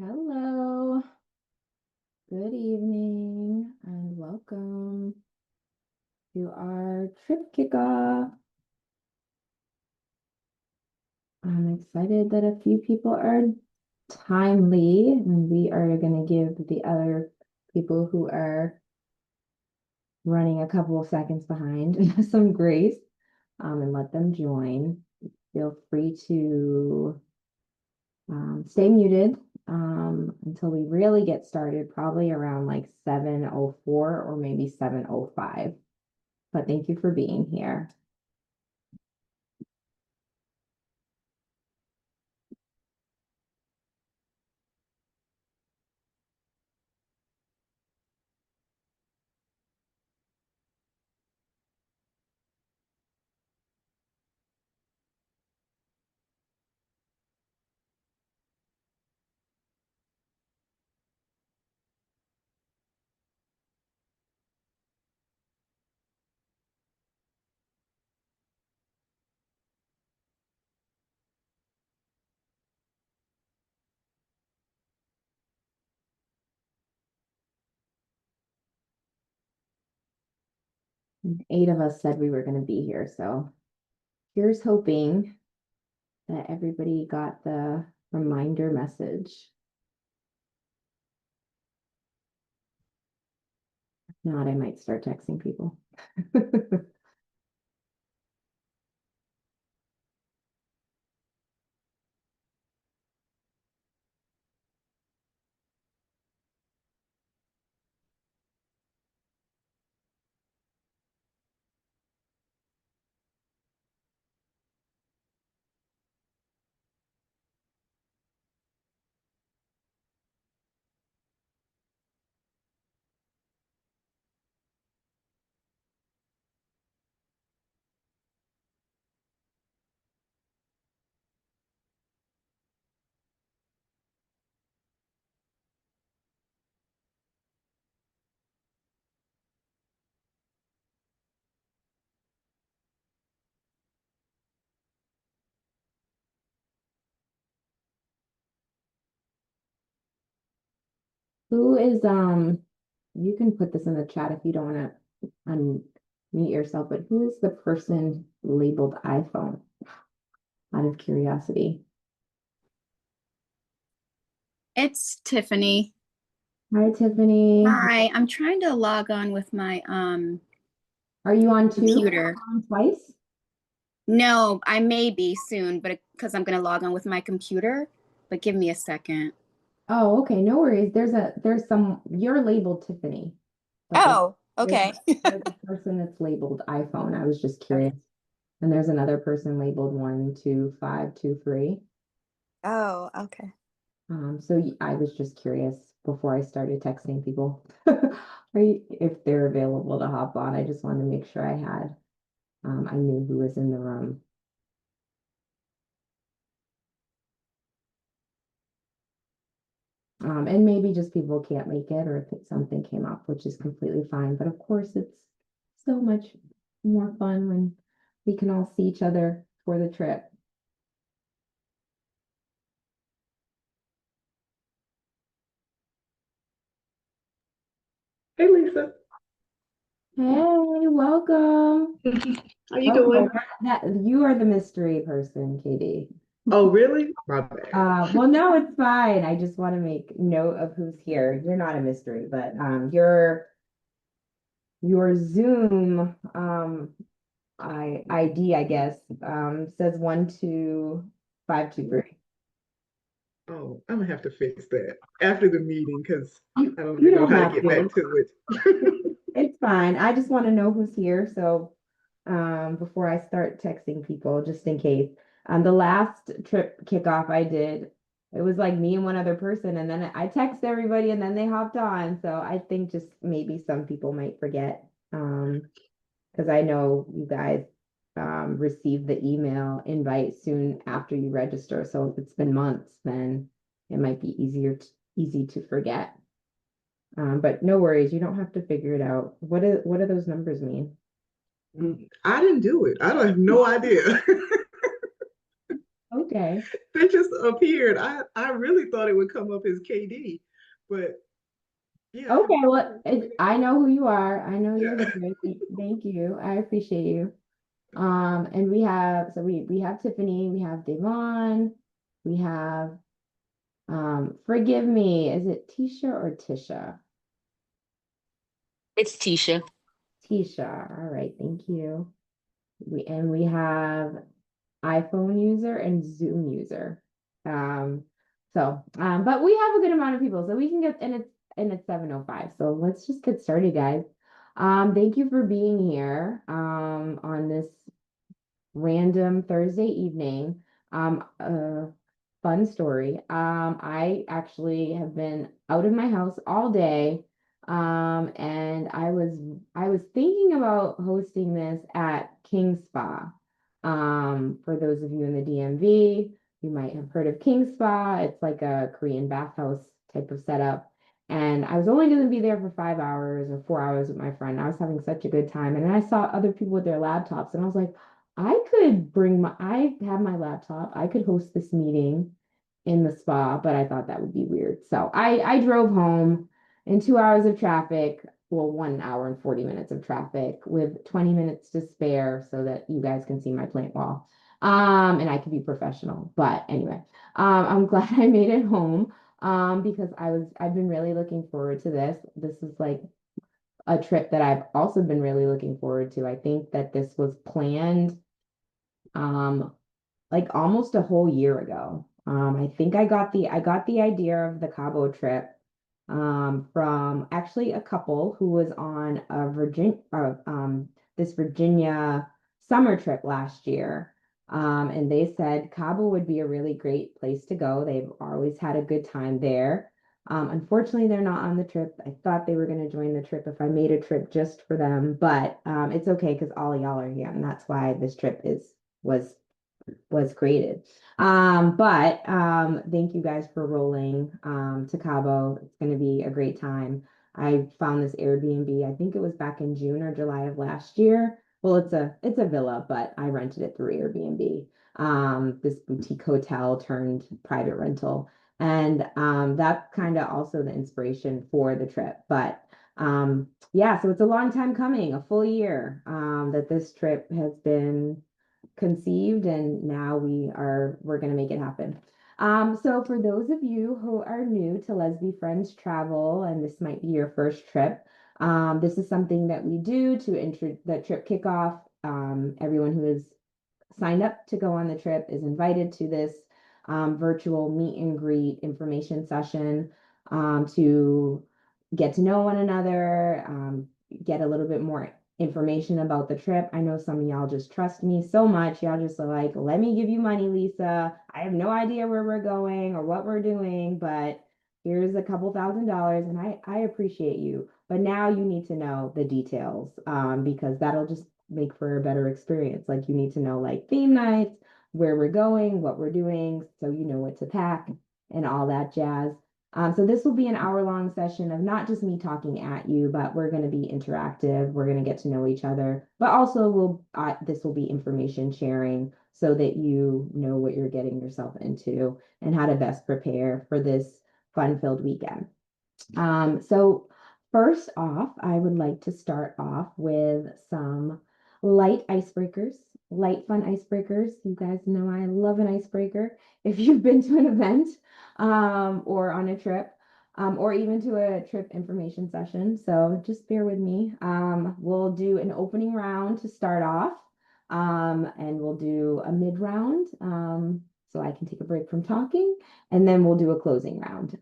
Hello, good evening, and welcome to our trip kickoff. I'm excited that a few people are timely, and we are going to give the other people who are running a couple of seconds behind some grace, and let them join. Feel free to stay muted until we really get started, probably around like 7:04 or maybe 7:05. But thank you for being here. 8 of us said we were going to be here, so here's hoping that everybody got the reminder message. If not, I might start texting people. Who is you can put this in the chat if you don't want to unmute yourself, but who is the person labeled iPhone? Out of curiosity. It's Tiffany. Hi, Tiffany. Hi, I'm trying to log on with my Are you on two? computer. On twice? No, I may be soon, but because I'm gonna log on with my computer, but give me a second. Oh, okay, no worries. You're labeled Tiffany, but Oh, there's, okay. there's a person that's labeled iPhone. I was just curious. And there's another person labeled 12523. Oh, okay. I was just curious before I started texting people, if they're available to hop on. I just wanted to make sure I knew who was in the room. And maybe just people can't make it, or if something came up, which is completely fine. But of course, it's so much more fun when we can all see each other for the trip. Hey Lisa, Hey, welcome. how you Okay, doing? that you are the mystery person, Katie. Oh, really? My bad. Well, no, it's fine. I just want to make note of who's here. You're not a mystery, but your Zoom ID, I guess, says 12523. Oh, I'm gonna have to fix that after the meeting because I don't You even know don't how to have get back to. to it. It's fine. I just want to know who's here. So before I start texting people, just in case. The last trip kickoff I did, it was like me and one other person, and then I text everybody and then they hopped on. So I think just maybe some people might forget. Because I know you guys receive the email invite soon after you register. So if it's been months, then it might be easy to forget. But no worries, you don't have to figure it out. What do those numbers mean? I didn't do it. I don't have no idea. Okay, Okay. They just appeared. I really thought it would come up as KD, but yeah, Okay, well, I know who you are. I know you're yeah. here. Thank you. I appreciate you. And we have we have Tiffany, we have Devon, we have forgive me, is it Tisha or Tisha? It's Tisha. Tisha. All right, thank you. We have iPhone user and Zoom user. But we have a good amount of people, so we can get and it's 7:05. So let's just get started, guys. Thank you for being here on this random Thursday evening. Fun story. I actually have been out of my house all day. And I was thinking about hosting this at King Spa. For those of you in the DMV, you might have heard of King Spa. It's like a Korean bathhouse type of setup. And I was only going to be there for 5 hours or 4 hours with my friend. I was having such a good time. And then I saw other people with their laptops, and I was like, I have my laptop. I could host this meeting in the spa, but I thought that would be weird. So I drove home in 2 hours of traffic, well, 1 hour and 40 minutes of traffic with 20 minutes to spare so that you guys can see my plant wall. And I can be professional. But anyway, I'm glad I made it home. Because I've been really looking forward to this. This is like a trip that I've also been really looking forward to. I think that this was planned um like almost a whole year ago. I think I got the idea of the Cabo trip from actually a couple who was on a this Virginia summer trip last year. And they said Cabo would be a really great place to go. They've always had a good time there. Unfortunately, they're not on the trip. I thought they were going to join the trip if I made a trip just for them, but it's okay because all of y'all are here, and that's why this trip was was created. But thank you guys for rolling to Cabo. It's going to be a great time. I found this Airbnb. I think it was back in June or July of last year. Well, it's a villa, but I rented it through Airbnb. This boutique hotel turned private rental, and that's kind of also the inspiration for the trip. But yeah, so it's a long time coming, a full year that this trip has been conceived, and now we're going to make it happen. So for those of you who are new to Leslie Friends Travel and this might be your first trip, this is something that we do to intro the trip kickoff. Everyone who is signed up to go on the trip is invited to this virtual meet and greet information session to get to know one another, get a little bit more information about the trip. I know some of y'all just trust me so much. Y'all just are like, let me give you money, Lisa. I have no idea where we're going or what we're doing, but here's a couple $1,000, and I appreciate you. But now you need to know the details because that'll just make for a better experience. Like you need to know like theme nights, where we're going, what we're doing, so you know what to pack and all that jazz. So this will be an hour-long session of not just me talking at you, but we're going to be interactive. We're going to get to know each other, but also this will be information sharing so that you know what you're getting yourself into and how to best prepare for this fun-filled weekend. So first off, I would like to start off with some light icebreakers, light fun icebreakers. You guys know I love an icebreaker. If you've been to an event or on a trip or even to a trip information session. So just bear with me. We'll do an opening round to start off and we'll do a mid round so I can take a break from talking, and then we'll do a closing round.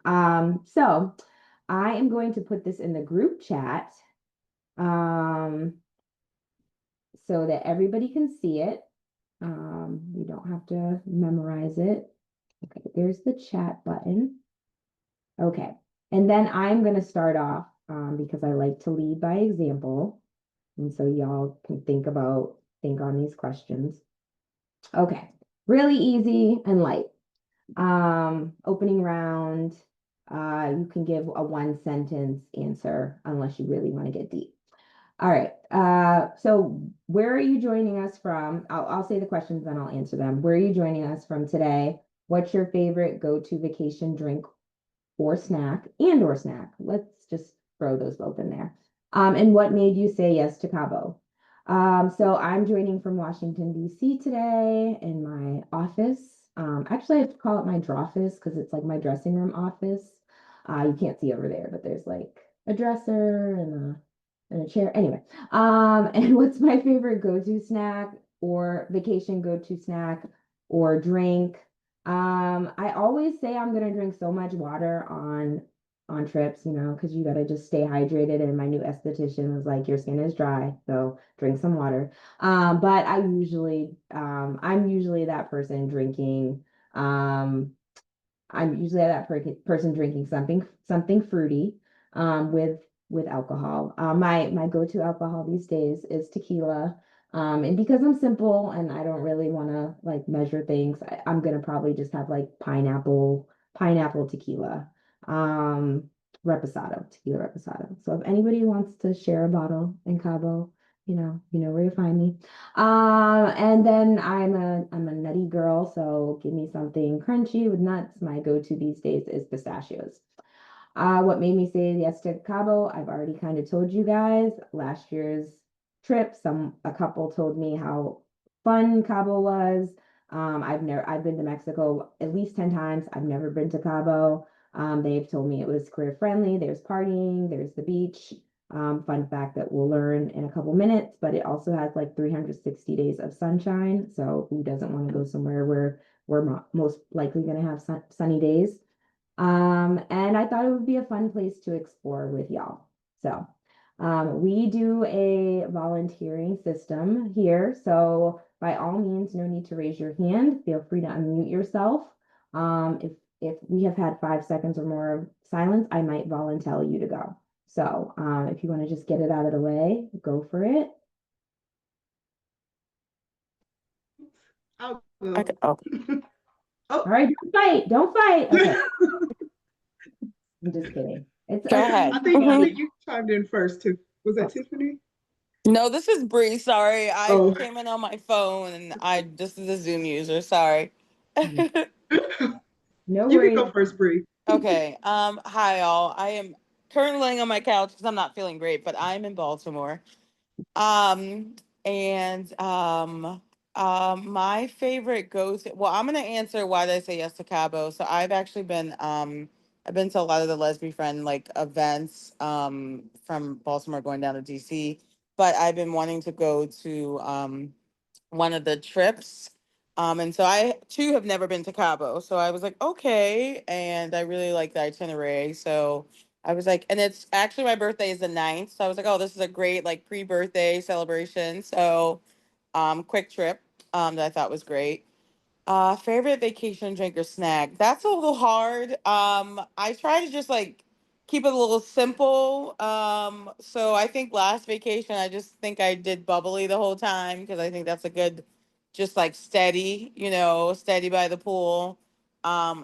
So I am going to put this in the group chat so that everybody can see it. You don't have to memorize it. Okay, there's the chat button. Okay, and then I'm going to start off because I like to lead by example. And so y'all can think on these questions. Okay, really easy and light. Opening round. You can give a one sentence answer unless you really want to get deep. All right. So where are you joining us from? I'll say the questions, then I'll answer them. Where are you joining us from today? What's your favorite go-to vacation drink or snack or snack? Let's just throw those both in there. And what made you say yes to Cabo? So I'm joining from Washington, D.C. today in my office. Actually, I have to call it my drawfis because it's like my dressing room office. You can't see over there, but there's like a dresser and a chair. Anyway, and what's my favorite go-to snack or vacation go-to snack or drink? I always say I'm gonna drink so much water on trips, because you gotta just stay hydrated. And my new esthetician was like, your skin is dry, so drink some water. But I'm usually that person drinking. Um, I'm usually that person drinking something fruity, with alcohol. My go-to alcohol these days is tequila. And because I'm simple and I don't really want to like measure things, I'm gonna probably just have like pineapple tequila, um, tequila reposado. So if anybody wants to share a bottle in Cabo, you know where to find me. And then I'm a nutty girl, so give me something crunchy with nuts. My go-to these days is pistachios. What made me say yes to Cabo? I've already kind of told you guys. Last year's trip, a couple told me how fun Cabo was. I've been to Mexico at least 10 times. I've never been to Cabo. They've told me it was career friendly. There's partying, there's the beach. Fun fact that we'll learn in a couple minutes, but it also has like 360 days of sunshine. So who doesn't want to go somewhere where we're most likely going to have sunny days? And I thought it would be a fun place to explore with y'all. So, we do a volunteering system here. So, by all means, no need to raise your hand. Feel free to unmute yourself. If we have had 5 seconds or more of silence, I might volunteer you to go. So, if you want to just get it out of the way, go for it. I'll go. Okay. Oh, Oh, All right, don't fight. Don't fight. Okay, I'm just kidding. It's go okay. ahead. I think Mhm. you chimed in first too. Was that Tiffany? No, this is Bree. Sorry, I Oh. came in on my phone, and this is a Zoom user. Sorry. No You can worries. go first, Bree. Okay. Hi all. I am currently laying on my couch because I'm not feeling great, but I'm in Baltimore. Um, and my favorite go-to. Well, I'm gonna answer why did I say yes to Cabo. So I've been to a lot of the Lesbian Friend like events from Baltimore going down to DC, but I've been wanting to go to one of the trips. And so I too have never been to Cabo. So I was like, okay. And I really like the itinerary. So I was like, and it's actually my birthday is the 9th. So I was like, oh, this is a great like pre-birthday celebration. So quick trip that I thought was great. Favorite vacation drink or snack? That's a little hard. I try to just like keep it a little simple. So I think last vacation, I just think I did bubbly the whole time because I think that's a good, just like steady, steady by the pool.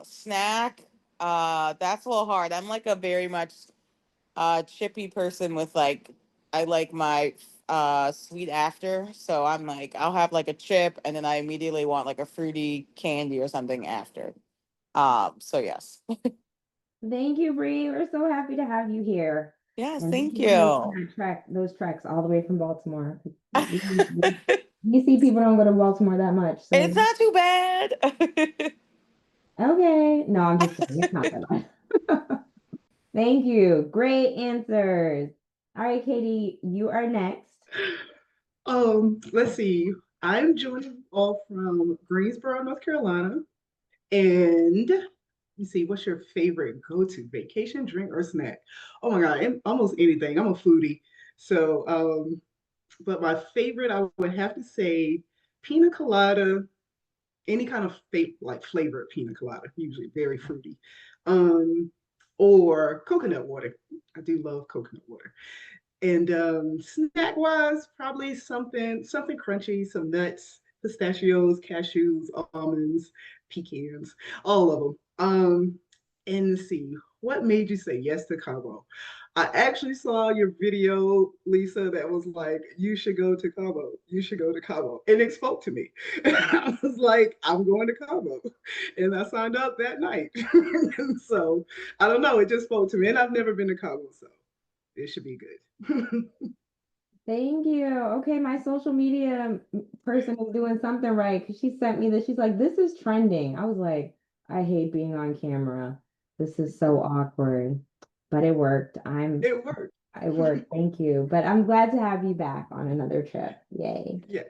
Snack, that's a little hard. I'm like a very much chippy person with like I like my sweet after. So I'm like I'll have like a chip and then I immediately want like a fruity candy or something after. So yes. Thank you, Bree. We're so happy to have you here. Yes, And thank thank you for making you. those treks all the way from Baltimore. You see, people don't go to Baltimore that much. It's So, not too bad. okay. No, I'm just kidding. It's not that bad. Thank you. Great answers. All right, Katie, you are next. Let's see. I'm joining all from Greensboro, North Carolina. And you see, what's your favorite go-to vacation drink or snack? Oh my God, almost anything. I'm a foodie. So, but my favorite, I would have to say pina colada, any kind of like flavored pina colada, usually very fruity. Um, or coconut water. I do love coconut water. And snack wise, probably something crunchy, some nuts, pistachios, cashews, almonds, pecans, all of them. And let's see, What made you say yes to Cabo? I actually saw your video, Lisa, that was like, you should go to Cabo. You should go to Cabo. And it spoke to me. I was like, I'm going to Cabo. And I signed up that night. So I don't know. It just spoke to me. And I've never been to Cabo. So it should be good. Thank you. Okay, my social media person is doing something right because she sent me this. She's like, this is trending. I was like, I hate being on camera. This is so awkward. But it worked. It worked. I worked. Thank you. But I'm glad to have you back on another trip. Yay. Yes.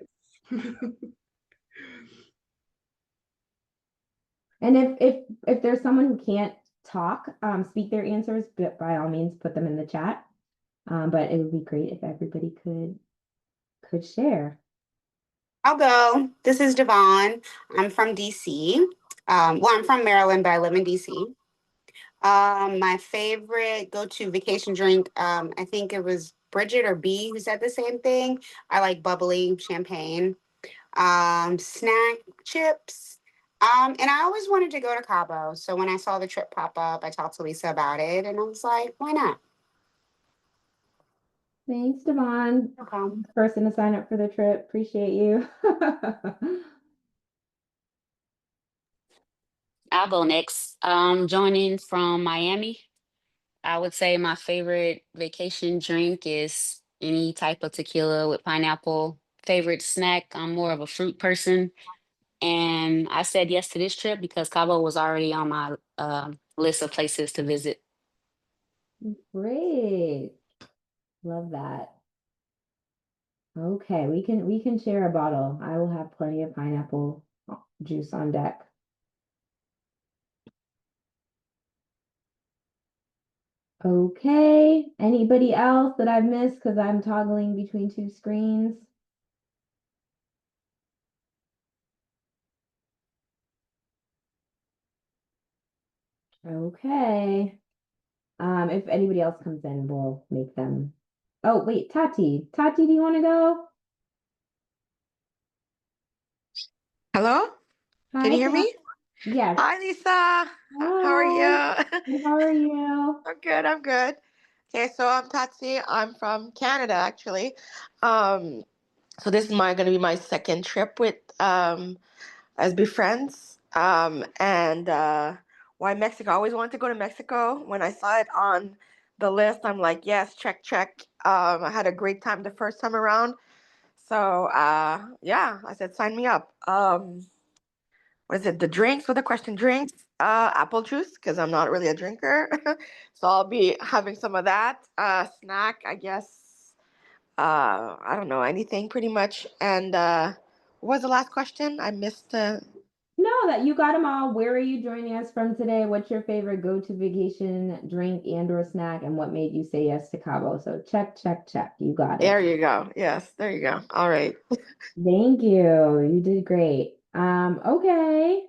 And if there's someone who can't talk, speak their answers, but by all means put them in the chat. But it would be great if everybody could share. I'll go. This is Devon. I'm from DC. Well, I'm from Maryland, but I live in DC. My favorite go-to vacation drink, I think it was Bridget or B who said the same thing. I like bubbly champagne. Snack chips. And I always wanted to go to Cabo. So when I saw the trip pop up, I talked to Lisa about it and I was like, why not? Thanks, Devon. No problem. Person to sign up for the trip. Appreciate you. I'll go next. Joining from Miami. I would say my favorite vacation drink is any type of tequila with pineapple. Favorite snack, I'm more of a fruit person. And I said yes to this trip because Cabo was already on my list of places to visit. Great. Love that. Okay, we can share a bottle. I will have plenty of pineapple juice on deck. Okay, anybody else that I've missed because I'm toggling between two screens? Okay. If anybody else comes in, we'll make them. Oh, wait, Tati. Tati, do you want to go? Hello? Hi, Can you hear Tati. me? Yes. Hi, Lisa. How are you? Hi. How are you? I'm good. I'm good. Okay, so I'm Tatsi. I'm from Canada, actually. Um, so this is my going to be my second trip with as Be Friends. And why Mexico? I always wanted to go to Mexico. When I saw it on the list, I'm like, yes, check, check. I had a great time the first time around. So yeah, I said, sign me up. What is it? The drinks? What the question? Drinks? Apple juice, because I'm not really a drinker. So I'll be having some of that. Snack, I guess. I don't know, anything pretty much. And what was the last question? I missed. No, that you got them all. Where are you joining us from today? What's your favorite go-to vacation drink and or snack? And what made you say yes to Cabo? So check, check, check. You got it. There you go. Yes, there you go. All right. Thank you. You did great. Okay.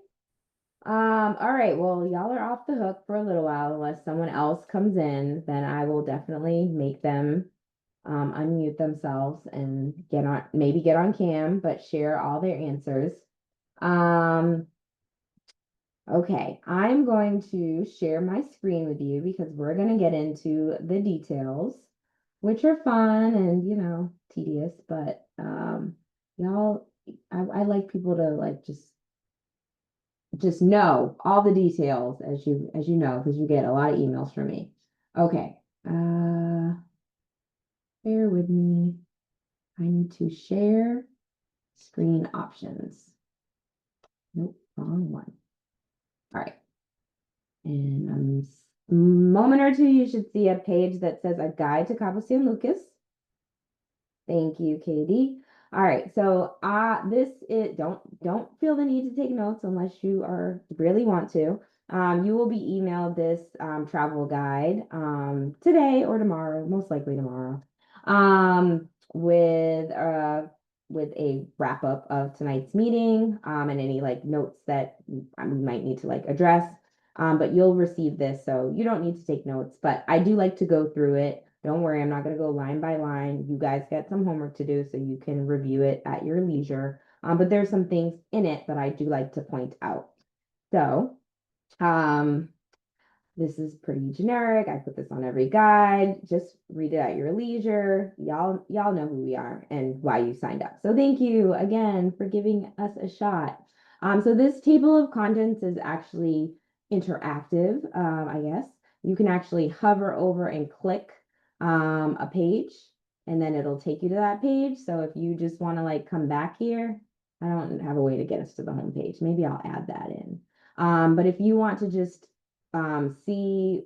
All right. Well, y'all are off the hook for a little while unless someone else comes in, then I will definitely make them unmute themselves and maybe get on cam, but share all their answers. Um, okay, I'm going to share my screen with you because we're going to get into the details, which are fun and, tedious, but y'all, I like people to like just know all the details as you know, because you get a lot of emails from me. Okay, bear with me. I need to share screen options. Nope, wrong one. All right. And a moment or two, you should see a page that says a guide to Cabo San Lucas. Thank you, Katie. All right, so this is don't feel the need to take notes unless you really want to. You will be emailed this travel guide today or tomorrow, most likely tomorrow, with a wrap up of tonight's meeting and any like notes that we might need to like address. But you'll receive this, so you don't need to take notes. But I do like to go through it. Don't worry, I'm not going to go line by line. You guys get some homework to do so you can review it at your leisure. But there's some things in it that I do like to point out. So, This is pretty generic. I put this on every guide. Just read it at your leisure. Y'all know who we are and why you signed up. So thank you again for giving us a shot. So this table of contents is actually interactive, I guess. You can actually hover over and click a page, and then it'll take you to that page. So if you just want to like come back here, I don't have a way to get us to the home page. Maybe I'll add that in. But if you want to just see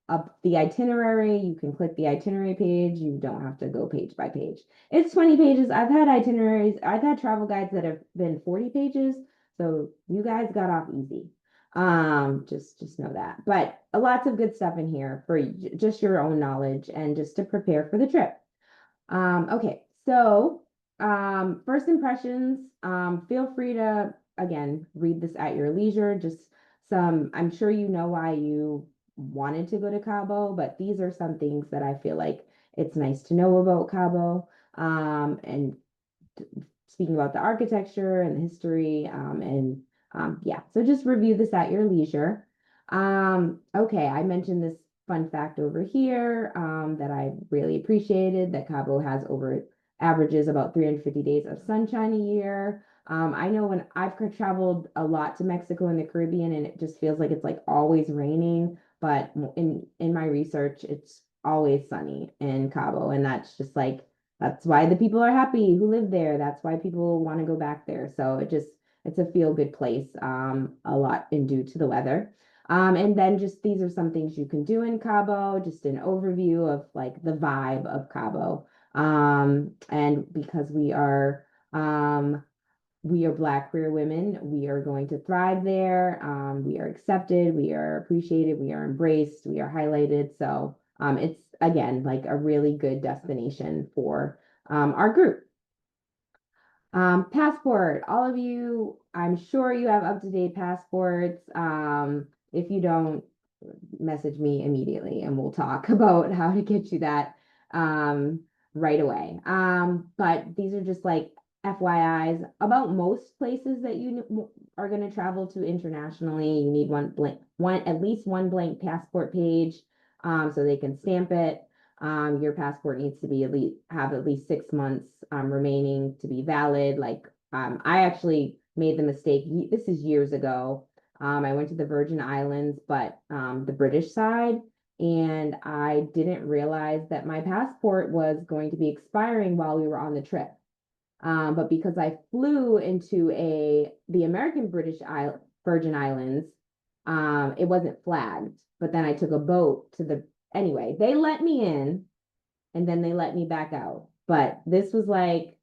up the itinerary, you can click the itinerary page. You don't have to go page by page. It's 20 pages. I've had itineraries, I've had travel guides that have been 40 pages. So you guys got off easy. Just know that. But lots of good stuff in here for just your own knowledge and just to prepare for the trip. Okay, so first impressions, feel free to again read this at your leisure. Just I'm sure you know why you wanted to go to Cabo, but these are some things that I feel like it's nice to know about Cabo. And speaking about the architecture and the history, and yeah, so just review this at your leisure. Okay, I mentioned this fun fact over here that I really appreciated, that Cabo has over averages about 350 days of sunshine a year. I know when I've traveled a lot to Mexico and the Caribbean, and it just feels like it's like always raining, but in my research, it's always sunny in Cabo, and that's just like that's why the people are happy who live there. That's why people want to go back there. So it's a feel good place, a lot in due to the weather. And then just these are some things you can do in Cabo, just an overview of like the vibe of Cabo. And because we are Black queer women, we are going to thrive there. We are accepted, we are appreciated, we are embraced, we are highlighted. So it's again like a really good destination for our group. Passport, all of you, I'm sure you have up-to-date passports. If you don't, message me immediately and we'll talk about how to get you that right away. But these are just like FYIs about most places that you are going to travel to internationally. You need at least one blank passport page, so they can stamp it. Your passport needs to be have at least 6 months remaining to be valid. Like I actually made the mistake. This is years ago. I went to the Virgin Islands, but the British side, and I didn't realize that my passport was going to be expiring while we were on the trip. But because I flew into the American Virgin Islands, it wasn't flagged. But then I took a boat anyway, they let me in and then they let me back out. But this was like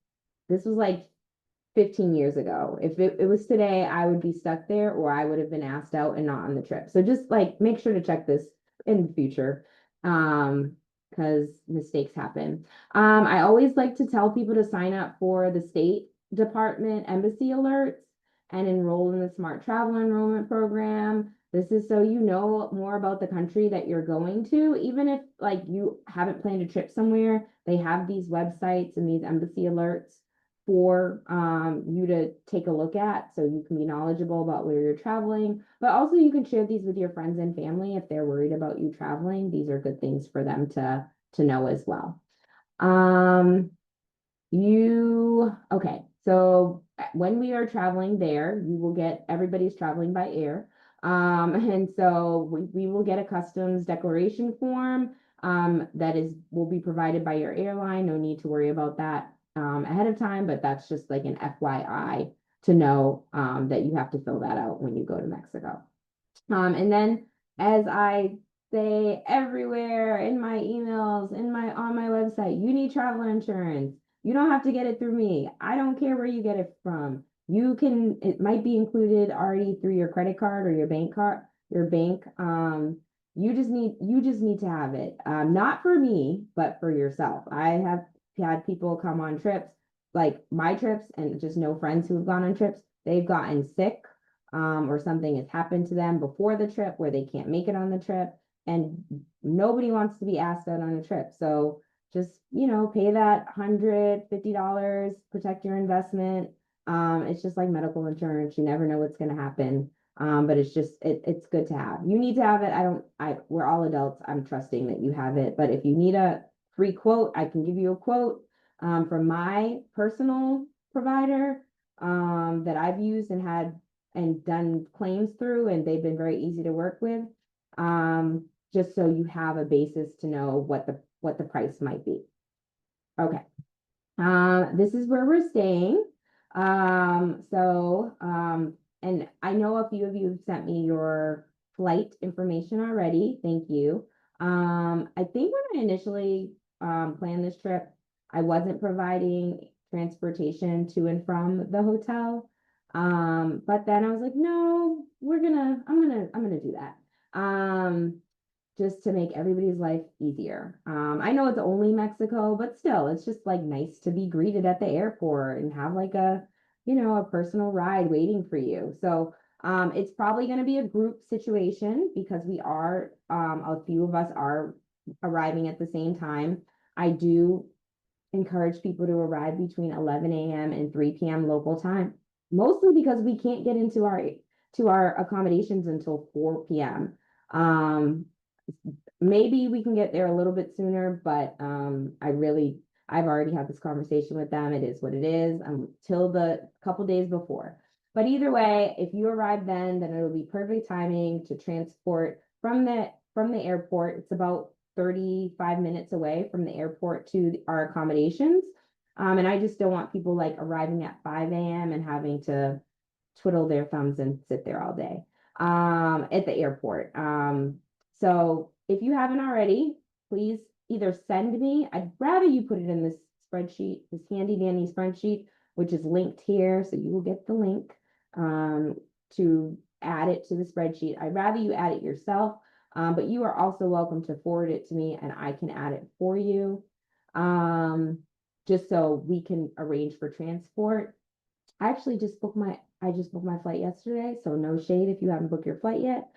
15 years ago. If it was today, I would be stuck there or I would have been asked out and not on the trip. So just like make sure to check this in the future. Because mistakes happen. I always like to tell people to sign up for the State Department embassy alerts and enroll in the Smart Travel Enrollment Program. This is so you know more about the country that you're going to. Even if like you haven't planned a trip somewhere, they have these websites and these embassy alerts for you to take a look at so you can be knowledgeable about where you're traveling. But also you can share these with your friends and family if they're worried about you traveling. These are good things for them to know as well. Okay, so when we are traveling there, you will get, everybody's traveling by air. And so we will get a customs declaration form that will be provided by your airline. No need to worry about that ahead of time, but that's just like an FYI to know that you have to fill that out when you go to Mexico. And then as I say everywhere in my emails, on my website, you need travel insurance. You don't have to get it through me. I don't care where you get it from. It might be included already through your credit card or your bank card, your bank. You just need to have it. Not for me, but for yourself. I have had people come on trips, like my trips, and just know friends who have gone on trips. They've gotten sick, or something has happened to them before the trip where they can't make it on the trip, and nobody wants to be asked out on a trip. So just, pay that $150, protect your investment. It's just like medical insurance. You never know what's going to happen. But it's just, it's good to have. You need to have it. We're all adults. I'm trusting that you have it. But if you need a free quote, I can give you a quote from my personal provider that I've used and had and done claims through, and they've been very easy to work with. Just so you have a basis to know what the price might be. Okay. This is where we're staying. And I know a few of you have sent me your flight information already. Thank you. I think when I initially planned this trip, I wasn't providing transportation to and from the hotel. But then I was like, no, I'm gonna do that. Just to make everybody's life easier. I know it's only Mexico, but still, it's just like nice to be greeted at the airport and have like a personal ride waiting for you. So it's probably going to be a group situation because a few of us are arriving at the same time. I do encourage people to arrive between 11 a.m. and 3 p.m. local time, mostly because we can't get into our accommodations until 4 p.m. Maybe we can get there a little bit sooner, but I've already had this conversation with them. It is what it is till the couple days before. But either way, if you arrive then it'll be perfect timing to transport from the airport. It's about 35 minutes away from the airport to our accommodations. And I just don't want people like arriving at 5 a.m. and having to twiddle their thumbs and sit there all day at the airport. So if you haven't already, please either send me, I'd rather you put it in this spreadsheet, this handy dandy spreadsheet, which is linked here. So you will get the link to add it to the spreadsheet. I'd rather you add it yourself, but you are also welcome to forward it to me and I can add it for you. Just so we can arrange for transport. I just booked my flight yesterday, so no shade if you haven't booked your flight yet.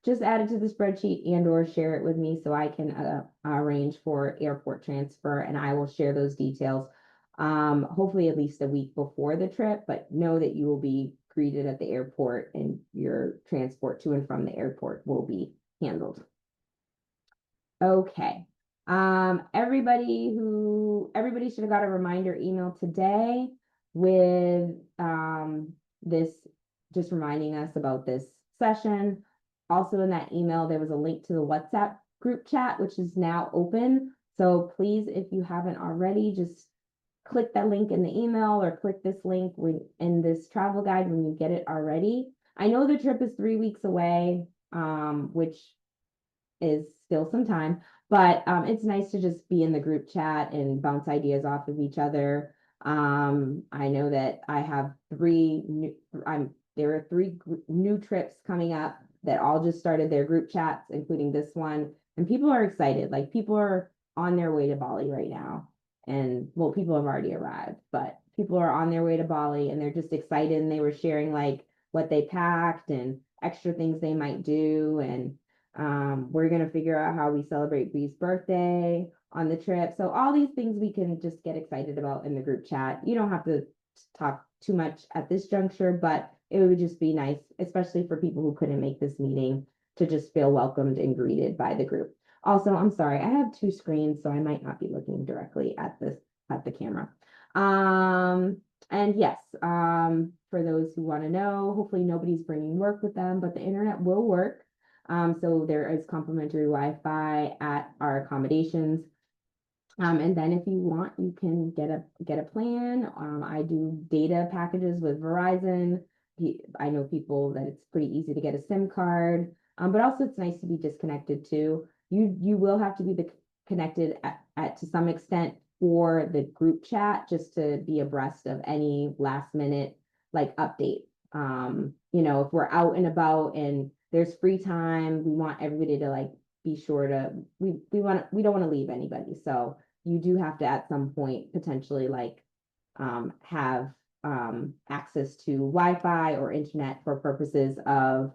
Just add it to the spreadsheet and or share it with me so I can arrange for airport transfer and I will share those details hopefully at least a week before the trip, but know that you will be greeted at the airport and your transport to and from the airport will be handled. Okay. Everybody should have got a reminder email today with this just reminding us about this session. Also in that email, there was a link to the WhatsApp group chat, which is now open. So please, if you haven't already, just click that link in the email or click this link in this travel guide when you get it already. I know the trip is 3 weeks away, which is still some time, but it's nice to just be in the group chat and bounce ideas off of each other. I know that I have there are three new trips coming up that all just started their group chats, including this one, and people are excited. Like people are on their way to Bali right now, and well, people have already arrived, but people are on their way to Bali and they're just excited, and they were sharing like what they packed and extra things they might do, and we're going to figure out how we celebrate Bree's birthday on the trip. So all these things we can just get excited about in the group chat. You don't have to talk too much at this juncture, but it would just be nice, especially for people who couldn't make this meeting, to just feel welcomed and greeted by the group. Also, I'm sorry, I have two screens, so I might not be looking directly at the camera. And yes, for those who want to know, hopefully nobody's bringing work with them, but the internet will work. So there is complimentary Wi-Fi at our accommodations. And then if you want, you can get a plan. I do data packages with Verizon. I know people that it's pretty easy to get a SIM card, but also it's nice to be disconnected too. You will have to be connected at to some extent for the group chat just to be abreast of any last minute like update. If we're out and about and there's free time, we want everybody to like be sure to we don't want to leave anybody. So you do have to at some point potentially like have access to Wi-Fi or internet for purposes of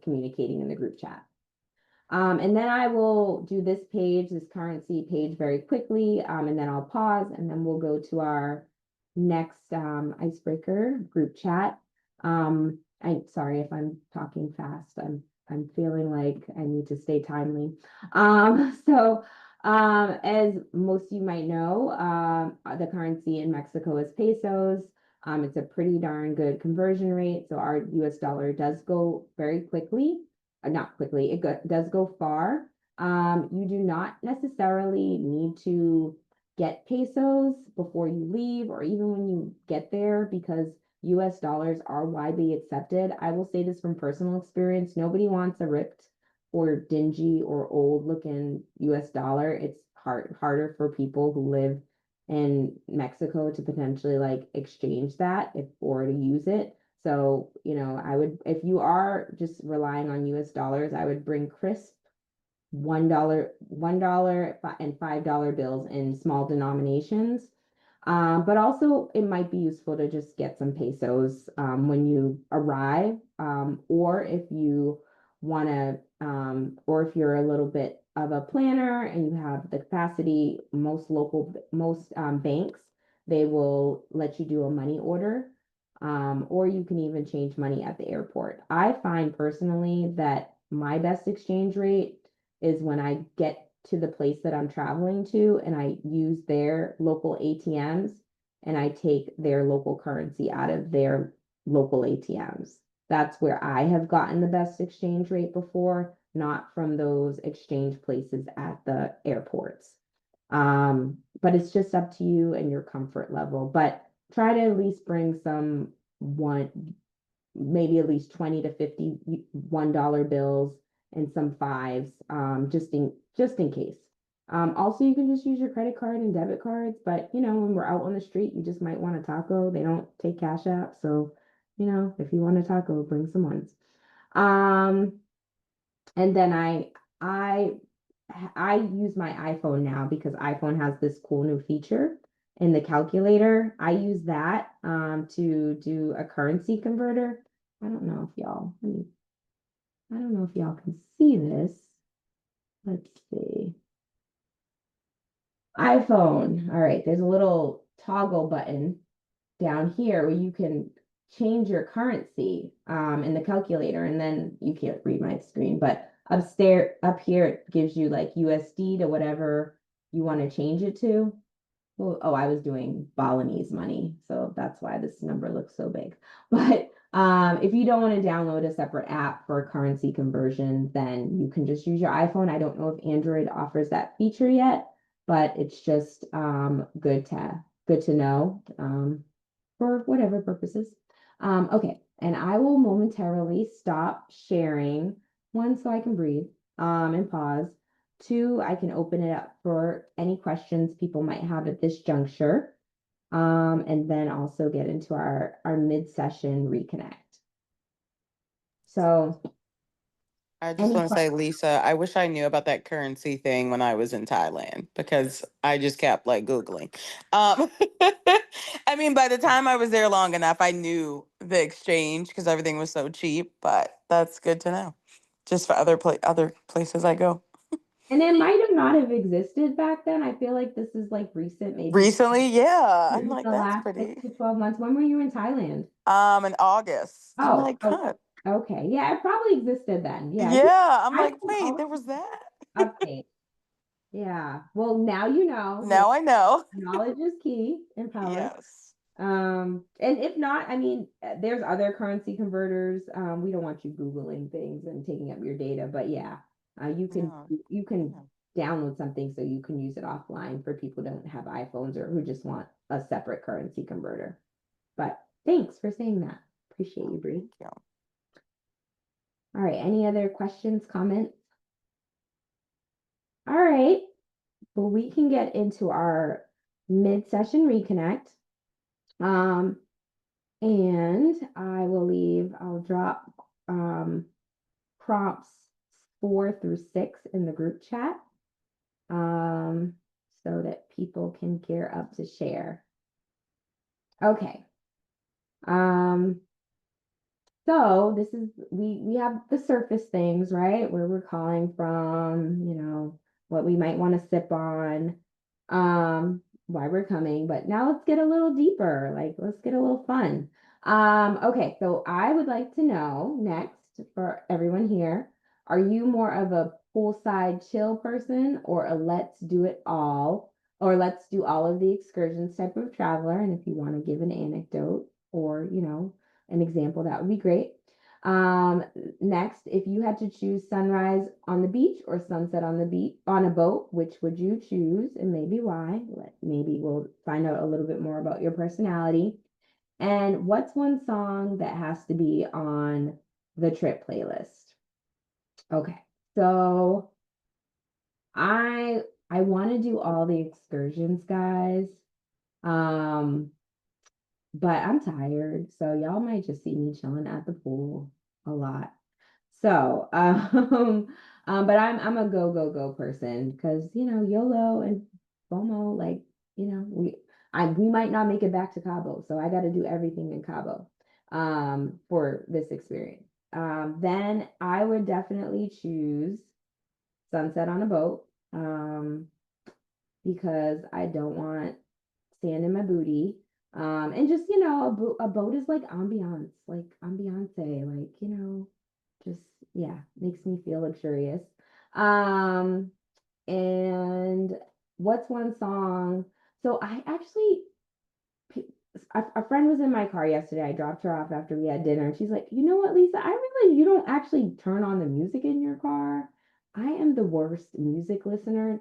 communicating in the group chat. And then I will do this currency page very quickly, and then I'll pause and then we'll go to our next icebreaker group chat. I'm sorry if I'm talking fast. I'm feeling like I need to stay timely. As most of you might know, the currency in Mexico is pesos. It's a pretty darn good conversion rate. So our US dollar does go very quickly, not quickly, does go far. You do not necessarily need to get pesos before you leave or even when you get there because US dollars are widely accepted. I will say this from personal experience. Nobody wants a ripped or dingy or old looking US dollar. It's harder for people who live in Mexico to potentially like exchange that if or to use it. So, I would, if you are just relying on US dollars, I would bring crisp $1 and $5 bills in small denominations. But also it might be useful to just get some pesos when you arrive, or if you want to, or if you're a little bit of a planner and you have the capacity, most banks, they will let you do a money order, or you can even change money at the airport. I find personally that my best exchange rate is when I get to the place that I'm traveling to and I use their local ATMs and I take their local currency out of their local ATMs. That's where I have gotten the best exchange rate before, not from those exchange places at the airports. But it's just up to you and your comfort level. But try to at least bring some maybe at least 20 to 50 $1 bills and some fives, just in case. Also, you can just use your credit card and debit cards, but when we're out on the street, you just might want a taco. They don't take cash out, so if you want a taco, bring some ones. And then I I use my iPhone now because iPhone has this cool new feature in the calculator. I use that to do a currency converter. I don't know if y'all, I don't know if y'all can see this. Let's see. iPhone. All right, there's a little toggle button down here where you can change your currency in the calculator, and then you can't read my screen, but up here it gives you like USD to whatever you want to change it to. Well, oh, I was doing Balinese money, so that's why this number looks so big. But if you don't want to download a separate app for currency conversion, then you can just use your iPhone. I don't know if Android offers that feature yet, but it's just good to know for whatever purposes. Okay, and I will momentarily stop sharing. One, so I can breathe and pause. Two, I can open it up for any questions people might have at this juncture. And then also get into our mid-session reconnect. So I just want to say, Lisa, I wish I knew about that currency thing when I was in Thailand because I just kept like Googling. Um, I mean, by the time I was there long enough, I knew the exchange because everything was so cheap, but that's good to know just for other places I go. and it might have not have existed back then. I feel like this is like recent, maybe Recently, yeah. I'm in like, the that's last pretty. 6 to 12 months. When were you in Thailand? In August. I'm Oh, like, God. okay. Yeah, it probably existed then. Yeah, I think Yeah. I'm I like, can wait, also there was that? update. Yeah. Well, now you know. Now I know. Knowledge is key and power. Yes. And if not, I mean, there's other currency converters. We don't want you Googling things and taking up your data, but yeah, you can No. you can download something so you can use it offline for people who don't have iPhones or who just want a separate currency converter. But thanks for saying that. Appreciate you, Bree. Thank you. All right, any other questions, comments? All right, well, we can get into our mid-session reconnect. And I'll drop prompts 4 through 6 in the group chat so that people can gear up to share. Okay. So this is we have the surface things, right? Where we're calling from, what we might want to sip on, why we're coming. But now let's get a little deeper, like let's get a little fun. Okay, so I would like to know next for everyone here, are you more of a poolside chill person or a let's do it all or let's do all of the excursions type of traveler? And if you want to give an anecdote or, an example, that would be great. Um, Next, if you had to choose sunrise on the beach or sunset on the beach on a boat, which would you choose and maybe why? Maybe we'll find out a little bit more about your personality. And what's one song that has to be on the trip playlist? Okay. So I I want to do all the excursions, guys. Um, but I'm tired, so y'all might just see me chilling at the pool a lot. So, but I'm a go person because YOLO and FOMO, like we might not make it back to Cabo, so I got to do everything in Cabo, for this experience. Then I would definitely choose sunset on a boat, because I don't want sand in my booty. And just, a boat is like ambiance, just, yeah, makes me feel luxurious. Um, and what's one song? So I actually, a friend was in my car yesterday. I dropped her off after we had dinner, and she's like, "You know what, Lisa? I realize you don't actually turn on the music in your car. I am the worst music listener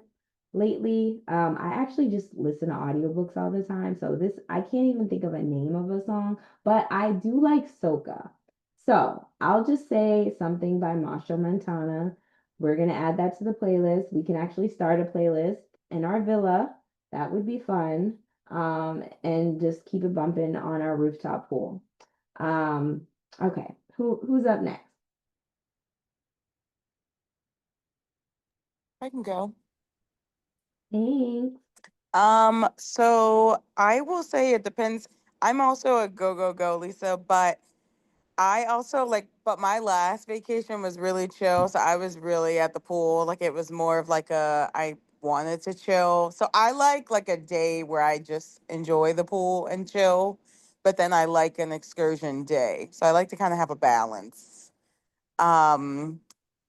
lately. I actually just listen to audiobooks all the time. So this, I can't even think of a name of a song, but I do like soca. So I'll just say something by Masha Montana. We're gonna add that to the playlist. We can actually start a playlist in our villa. That would be fun, and just keep it bumping on our rooftop pool. Okay, who's up next? I can go. Thanks. So I will say it depends. I'm also a go, go, go, Lisa, but I also but my last vacation was really chill. So I was really at the pool. Like it was more of I wanted to chill. So I like a day where I just enjoy the pool and chill, but then I like an excursion day. So I like to kind of have a balance. Um,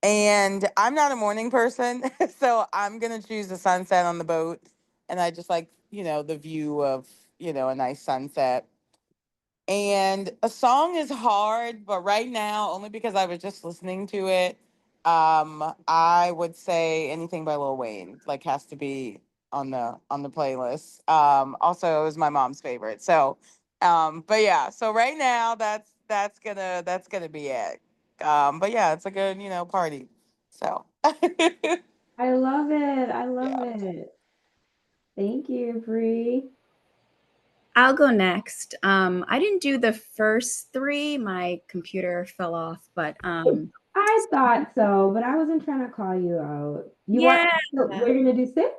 and I'm not a morning person, so I'm gonna choose the sunset on the boat. And I just like, the view of, a nice sunset. And a song is hard, but right now, only because I was just listening to it, I would say anything by Lil Wayne, has to be on the playlist. Also it was my mom's favorite. So but yeah, so right now that's gonna be it. But yeah, it's a good, party. So I love it. I love yeah. it. Thank you, Bree. I'll go next. I didn't do the first three. My computer fell off, but I thought so, but I wasn't trying to call you out. yeah. We're gonna do six?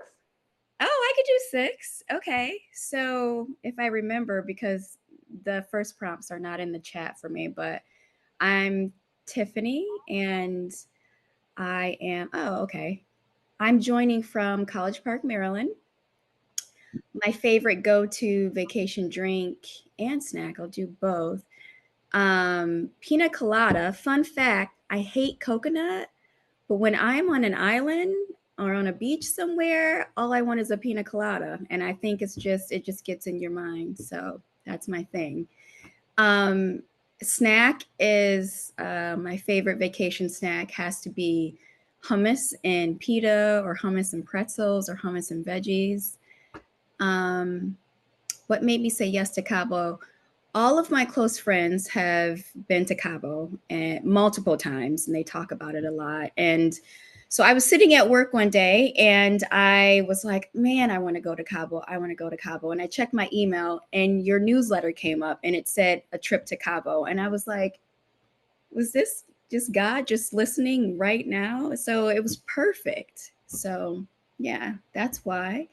Oh, I could do six. Okay. So if I remember, because the first prompts are not in the chat for me, but I'm Tiffany and okay. I'm joining from College Park, Maryland. My favorite go to vacation drink and snack, I'll do both. Pina colada. Fun fact, I hate coconut, but when I'm on an island or on a beach somewhere, all I want is a pina colada. And I think it just gets in your mind. So that's my thing. Um, Snack is my favorite vacation snack has to be hummus and pita or hummus and pretzels or hummus and veggies. Um, what made me say yes to Cabo? All of my close friends have been to Cabo and multiple times, and they talk about it a lot. And so I was sitting at work one day and I was like, man, I want to go to Cabo. I want to go to Cabo. And I checked my email and your newsletter came up and it said a trip to Cabo. And I was like, was this just God just listening right now? So it was perfect. So yeah, that's why.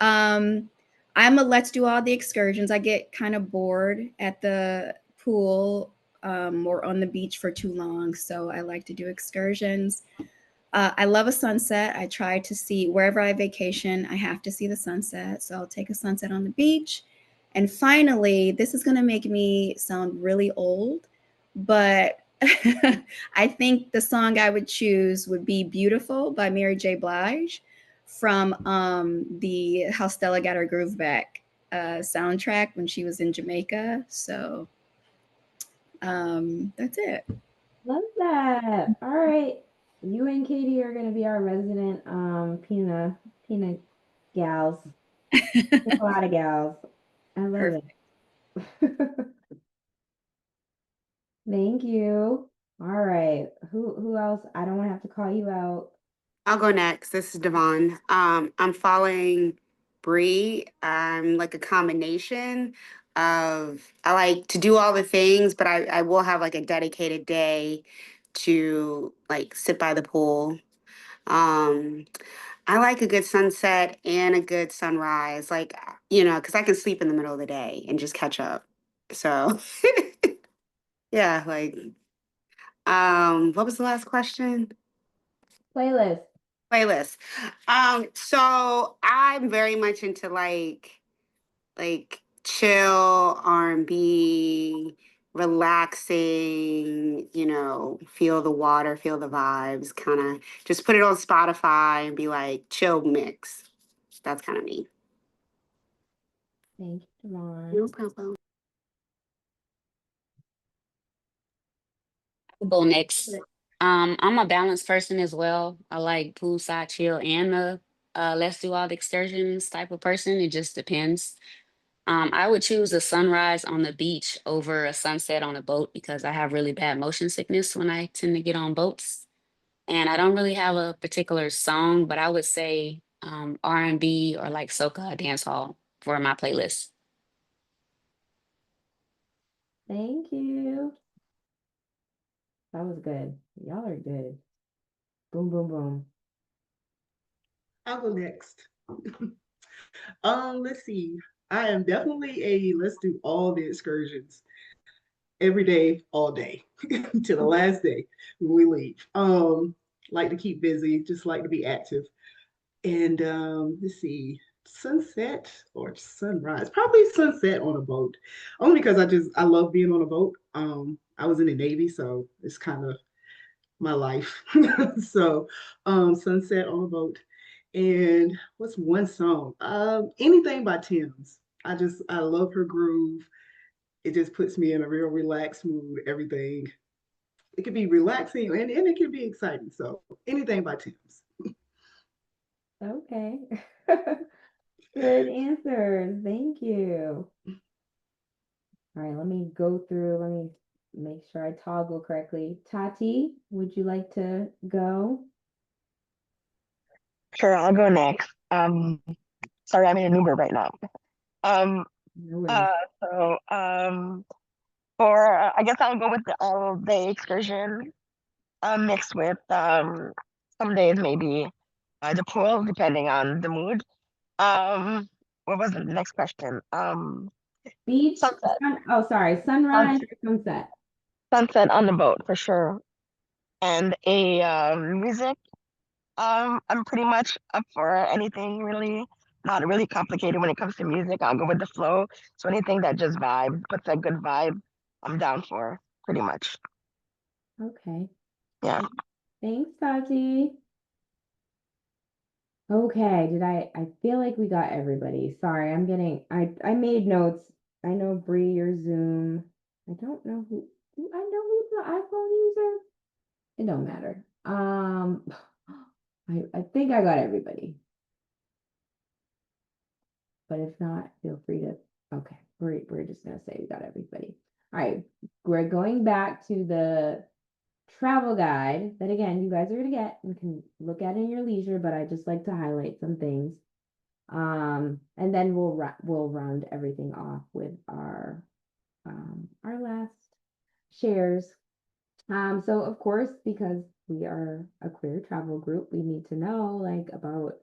Um, I'm a let's do all the excursions. I get kind of bored at the pool or on the beach for too long. So I like to do excursions. I love a sunset. I try to see wherever I vacation, I have to see the sunset. So I'll take a sunset on the beach. And finally, this is going to make me sound really old, but I think the song I would choose would be Beautiful by Mary J. Blige from the How Stella Got Her Groove Back soundtrack when she was in Jamaica. So that's it. Love that. All right. You and Katie are gonna be our resident Pina gals. A lot of gals. I love Perfect. it. Thank you. All right. Who else? I don't want to have to call you out. I'll go next. This is Devon. I'm following Bree. I'm like a combination of I like to do all the things, but I will have like a dedicated day to like sit by the pool. Um, I like a good sunset and a good sunrise, like because I can sleep in the middle of the day and just catch up. So yeah, like what was the last question? Playlist. Playlist. So I'm very much into like chill R&B, relaxing, feel the water, feel the vibes, kind of just put it on Spotify and be like chill mix. That's kind of me. Thank you, No Devon. problem. I'll go next. I'm a balanced person as well. I like poolside chill and the let's do all the excursions type of person. It just depends. I would choose a sunrise on the beach over a sunset on a boat because I have really bad motion sickness when I tend to get on boats. And I don't really have a particular song, but I would say R&B or like soca dance hall for my playlist. Thank you. That was good. Y'all are good. Boom, boom, boom. I'll go next. Let's see. I am definitely a let's do all the excursions every day, all day, to the last day when we leave. Like to keep busy, just like to be active. And let's see, sunset or sunrise? Probably sunset on a boat. Only because I love being on a boat. I was in the Navy, so it's kind of my life. So sunset on a boat. And what's one song? Anything by Tim's. I love her groove. It just puts me in a real relaxed mood. Everything. It could be relaxing and it can be exciting. So anything by Tim's. Okay. Good answers. Thank you. All right, let me go through. Let me make sure I toggle correctly. Tati, would you like to go? Sure, I'll go next. Sorry, I'm in an Uber right now. Um, No worries. uh, so for I guess I'll go with the all day excursion, mixed with some days maybe the pool, depending on the mood. Um, what was the next question? Beach, Sunset, oh, sorry, sunrise sunset, or sunset? sunset on the boat for sure, and a music. I'm pretty much up for anything really, not really complicated when it comes to music. I'll go with the flow. So anything that just vibes, puts a good vibe, I'm down for pretty much. Okay. Yeah. Thanks, Tati. Okay, I feel like we got everybody. Sorry, I made notes. I know Bree, your Zoom. I don't know I know who's the iPhone user. It don't matter. I think I got everybody, but if not, feel free to, okay, we're just gonna say we got everybody. All right, we're going back to the travel guide that again, you guys are gonna get and can look at in your leisure, but I just like to highlight some things. And then we'll round everything off with our last shares. So of course, because we are a queer travel group, we need to know like about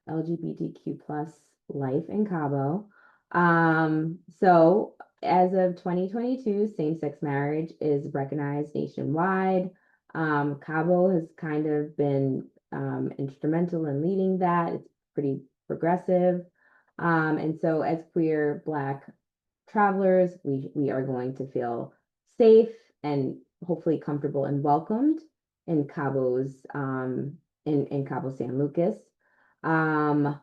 LGBTQ plus life in Cabo. So as of 2022, same-sex marriage is recognized nationwide. Cabo has kind of been instrumental in leading that. It's pretty progressive. And so as queer, Black, travelers. We are going to feel safe and hopefully comfortable and welcomed in Cabo's in Cabo San Lucas. Um,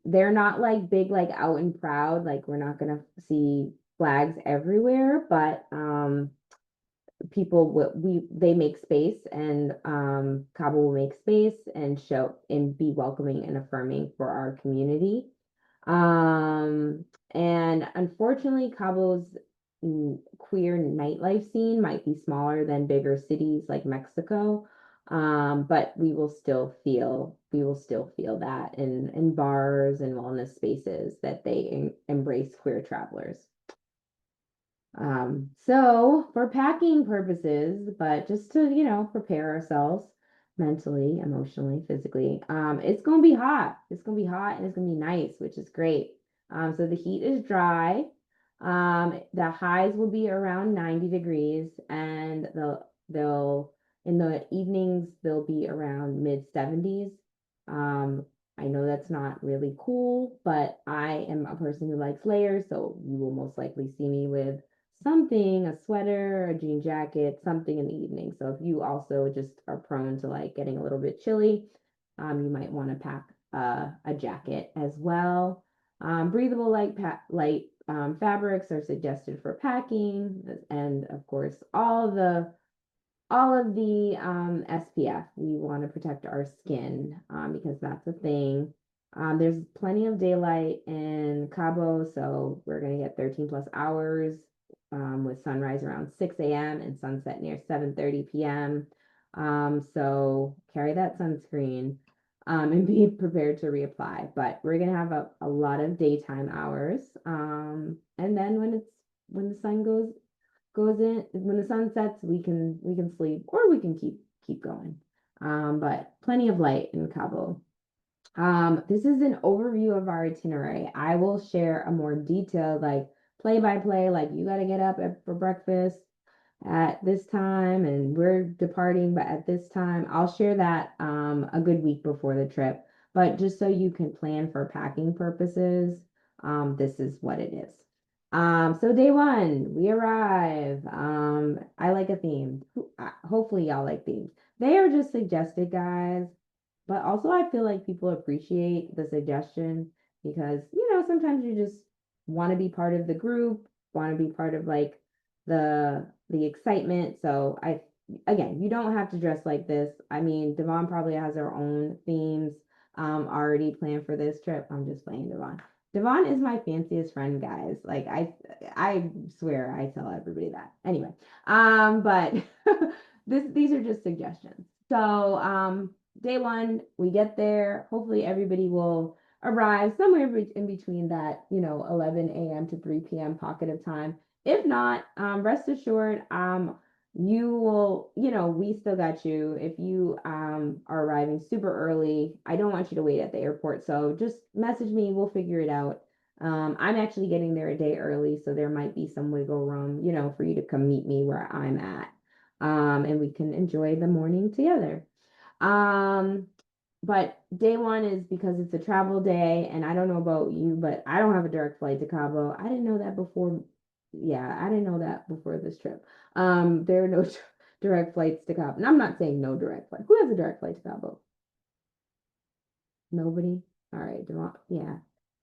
they're not like big, like out and proud, like we're not gonna see flags everywhere, but people they make space, and Cabo will make space and show and be welcoming and affirming for our community. And unfortunately, Cabo's queer nightlife scene might be smaller than bigger cities like Mexico. But we will still feel that in bars and wellness spaces that they embrace queer travelers. So for packing purposes, but just to, prepare ourselves mentally, emotionally, physically, it's gonna be hot. It's gonna be hot and it's gonna be nice, which is great. So the heat is dry. The highs will be around 90 degrees, and they'll in the evenings they'll be around mid 70s. Um, I know that's not really cool, but I am a person who likes layers, so you will most likely see me with something, a sweater, a jean jacket, something in the evening. So if you also just are prone to like getting a little bit chilly, you might want to pack a jacket as well. Breathable light fabrics are suggested for packing, and of course all of the SPF. We want to protect our skin because that's a thing. There's plenty of daylight in Cabo, so we're going to get 13 plus hours with sunrise around 6 a.m. and sunset near 7:30 p.m. So carry that sunscreen and be prepared to reapply. But we're going to have a lot of daytime hours. And then when the sun goes in, when the sun sets, we can sleep or we can keep going. But plenty of light in Cabo. This is an overview of our itinerary. I will share a more detailed, like play by play, like you got to get up for breakfast at this time and we're departing but at this time. I'll share that a good week before the trip, but just so you can plan for packing purposes, this is what it is. So day one, we arrive. I like a theme. Hopefully y'all like themes. They are just suggested, guys. But also I feel like people appreciate the suggestion because, sometimes you just want to be part of the group, want to be part of like the excitement. So again, you don't have to dress like this. I mean, Devon probably has her own themes already planned for this trip. I'm just playing Devon. Devon is my fanciest friend, guys. Like I swear I tell everybody that. Anyway, but these are just suggestions. So day one, we get there. Hopefully everybody will arrive somewhere in between that, 11 a.m. to 3 p.m. pocket of time. If not, rest assured, you will, we still got you. If you are arriving super early, I don't want you to wait at the airport. So just message me, we'll figure it out. I'm actually getting there a day early, so there might be some wiggle room, for you to come meet me where I'm at. And we can enjoy the morning together. But day one is because it's a travel day, and I don't know about you, but I don't have a direct flight to Cabo. I didn't know that before. Yeah, I didn't know that before this trip. There are no direct flights to Cabo. And I'm not saying no direct flight. Who has a direct flight to Cabo? Nobody? All right, yeah.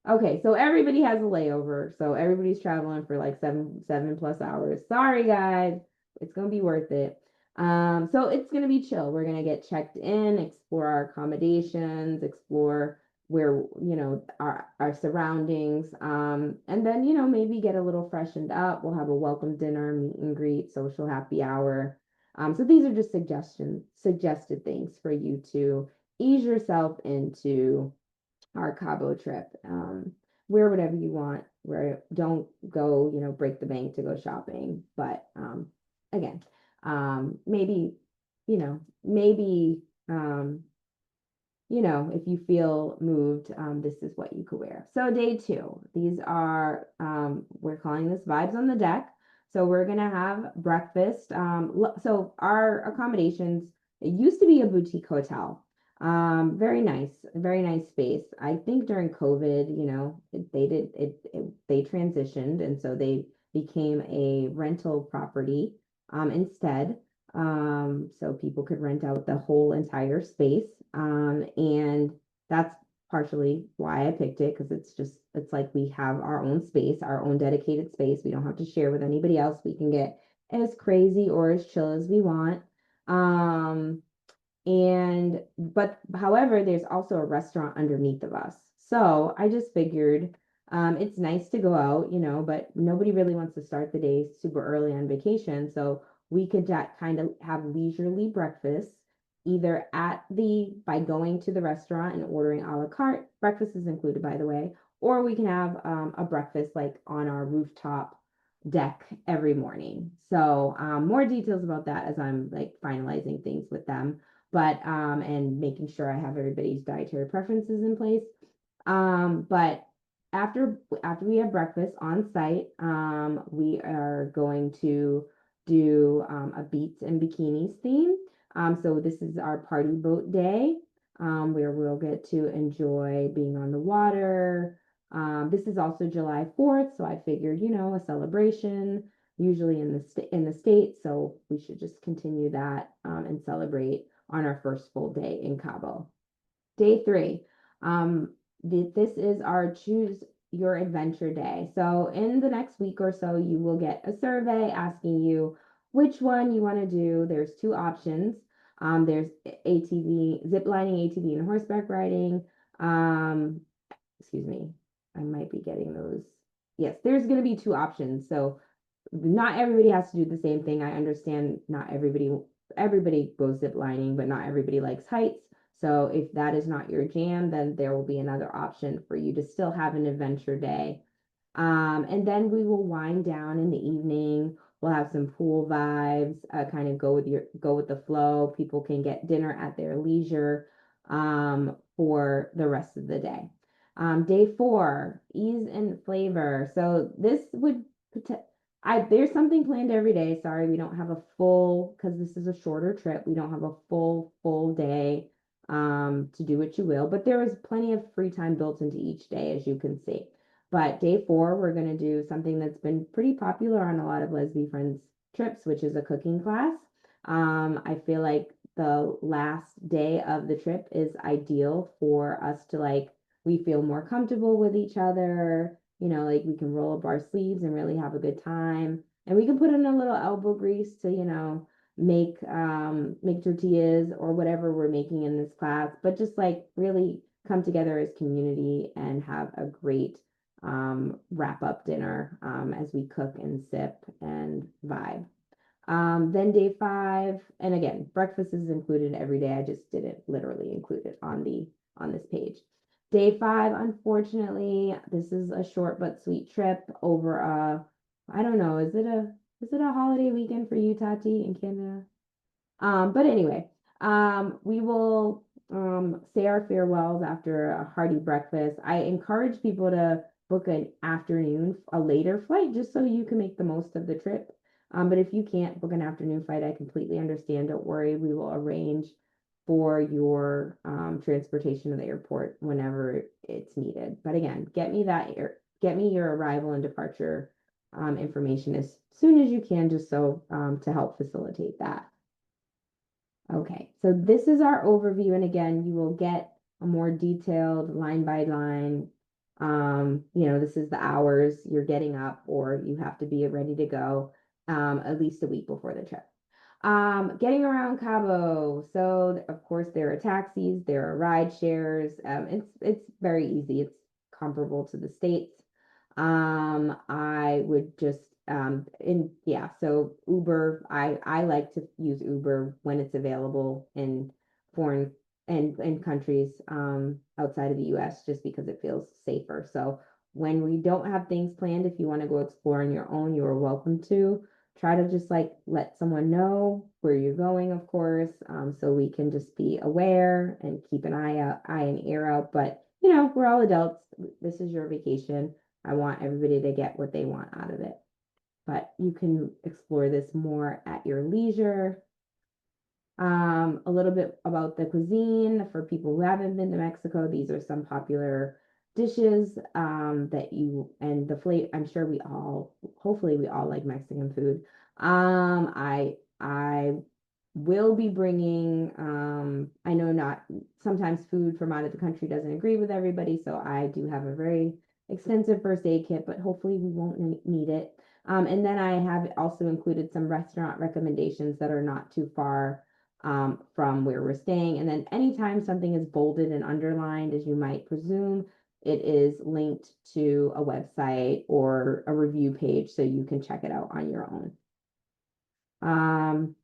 Okay, so everybody has a layover. So everybody's traveling for like seven plus hours. Sorry, guys. It's gonna be worth it. So it's gonna be chill. We're gonna get checked in, explore our accommodations, explore where our surroundings, and then maybe get a little freshened up. We'll have a welcome dinner, meet and greet, social happy hour. So these are just suggested things for you to ease yourself into our Cabo trip. Wear whatever you want. Don't go, break the bank to go shopping. But again, maybe, maybe if you feel moved, this is what you could wear. So day two, these are we're calling this vibes on the deck. So we're gonna have breakfast. So our accommodations, it used to be a boutique hotel. Very nice space. I think during COVID, they transitioned, and so they became a rental property instead. So people could rent out the whole entire space. And that's partially why I picked it, because it's like we have our own space, our own dedicated space. We don't have to share with anybody else. We can get as crazy or as chill as we want. Um, but however, there's also a restaurant underneath of us. So I just figured it's nice to go out, but nobody really wants to start the day super early on vacation. So we could kind of have leisurely breakfast either by going to the restaurant and ordering a la carte. Breakfast is included, by the way, or we can have a breakfast like on our rooftop deck every morning. So more details about that as I'm like finalizing things with them, but and making sure I have everybody's dietary preferences in place. But after we have breakfast on site, we are going to do a beats and bikinis theme. So this is our party boat day, where we'll get to enjoy being on the water. This is also July 4th, so I figured, a celebration, usually in the States, so we should just continue that and celebrate on our first full day in Cabo. Day 3. This is our Choose Your Adventure Day. So in the next week or so, you will get a survey asking you which one you want to do. There's 2 options. There's ATV, zip lining, ATV, and horseback riding. Excuse me, I might be getting those. Yes, there's going to be 2 options. So not everybody has to do the same thing. I understand not everybody goes zip lining, but not everybody likes heights. So if that is not your jam, then there will be another option for you to still have an adventure day. And then we will wind down in the evening. We'll have some pool vibes, kind of go with the flow. People can get dinner at their leisure for the rest of the day. Day 4, ease and flavor. So this would there's something planned every day. Sorry, we don't have a full, because this is a shorter trip. We don't have a full day to do what you will, but there is plenty of free time built into each day, as you can see. But day 4, we're going to do something that's been pretty popular on a lot of Leslie Friends trips, which is a cooking class. I feel like the last day of the trip is ideal for us to we feel more comfortable with each other. Like we can roll up our sleeves and really have a good time. And we can put in a little elbow grease to, make tortillas or whatever we're making in this class, but just like really come together as community and have a great wrap up dinner as we cook and sip and vibe. Then day 5, and again, breakfast is included every day. I just didn't literally include it on this page. Day 5, unfortunately, this is a short but sweet trip over I don't know, is it a holiday weekend for you, Tati, in Canada? But anyway, we will say our farewells after a hearty breakfast. I encourage people to book a later flight, just so you can make the most of the trip. But if you can't book an afternoon flight, I completely understand. Don't worry, we will arrange for your transportation to the airport whenever it's needed. But again, get me your arrival and departure information as soon as you can, just so to help facilitate that. Okay, so this is our overview, and again, you will get a more detailed line by line. This is the hours you're getting up, or you have to be ready to go at least a week before the trip. Getting around Cabo. So of course there are taxis, there are ride shares. It's very easy. It's comparable to the States. I would just so Uber, I like to use Uber when it's available in foreign and in countries outside of the US, just because it feels safer. So when we don't have things planned, if you want to go explore on your own, you are welcome to. Try to just let someone know where you're going, of course, so we can just be aware and keep an eye and ear out. But we're all adults. This is your vacation. I want everybody to get what they want out of it. But you can explore this more at your leisure. A little bit about the cuisine for people who haven't been to Mexico. These are some popular dishes that you and the flavor. I'm sure hopefully we all like Mexican food. I will be bringing, I know not sometimes food from out of the country doesn't agree with everybody, so I do have a very extensive first aid kit, but hopefully we won't need it. And then I have also included some restaurant recommendations that are not too far from where we're staying. And then anytime something is bolded and underlined, as you might presume, it is linked to a website or a review page so you can check it out on your own.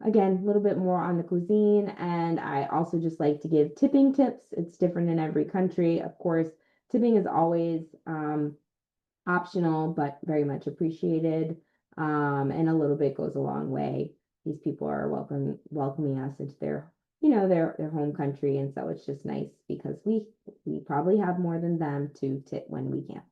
Again, a little bit more on the cuisine, and I also just like to give tipping tips. It's different in every country. Of course, tipping is always optional, but very much appreciated. And a little bit goes a long way. These people are welcoming us into their home country, and so it's just nice because we probably have more than them to tip when we can.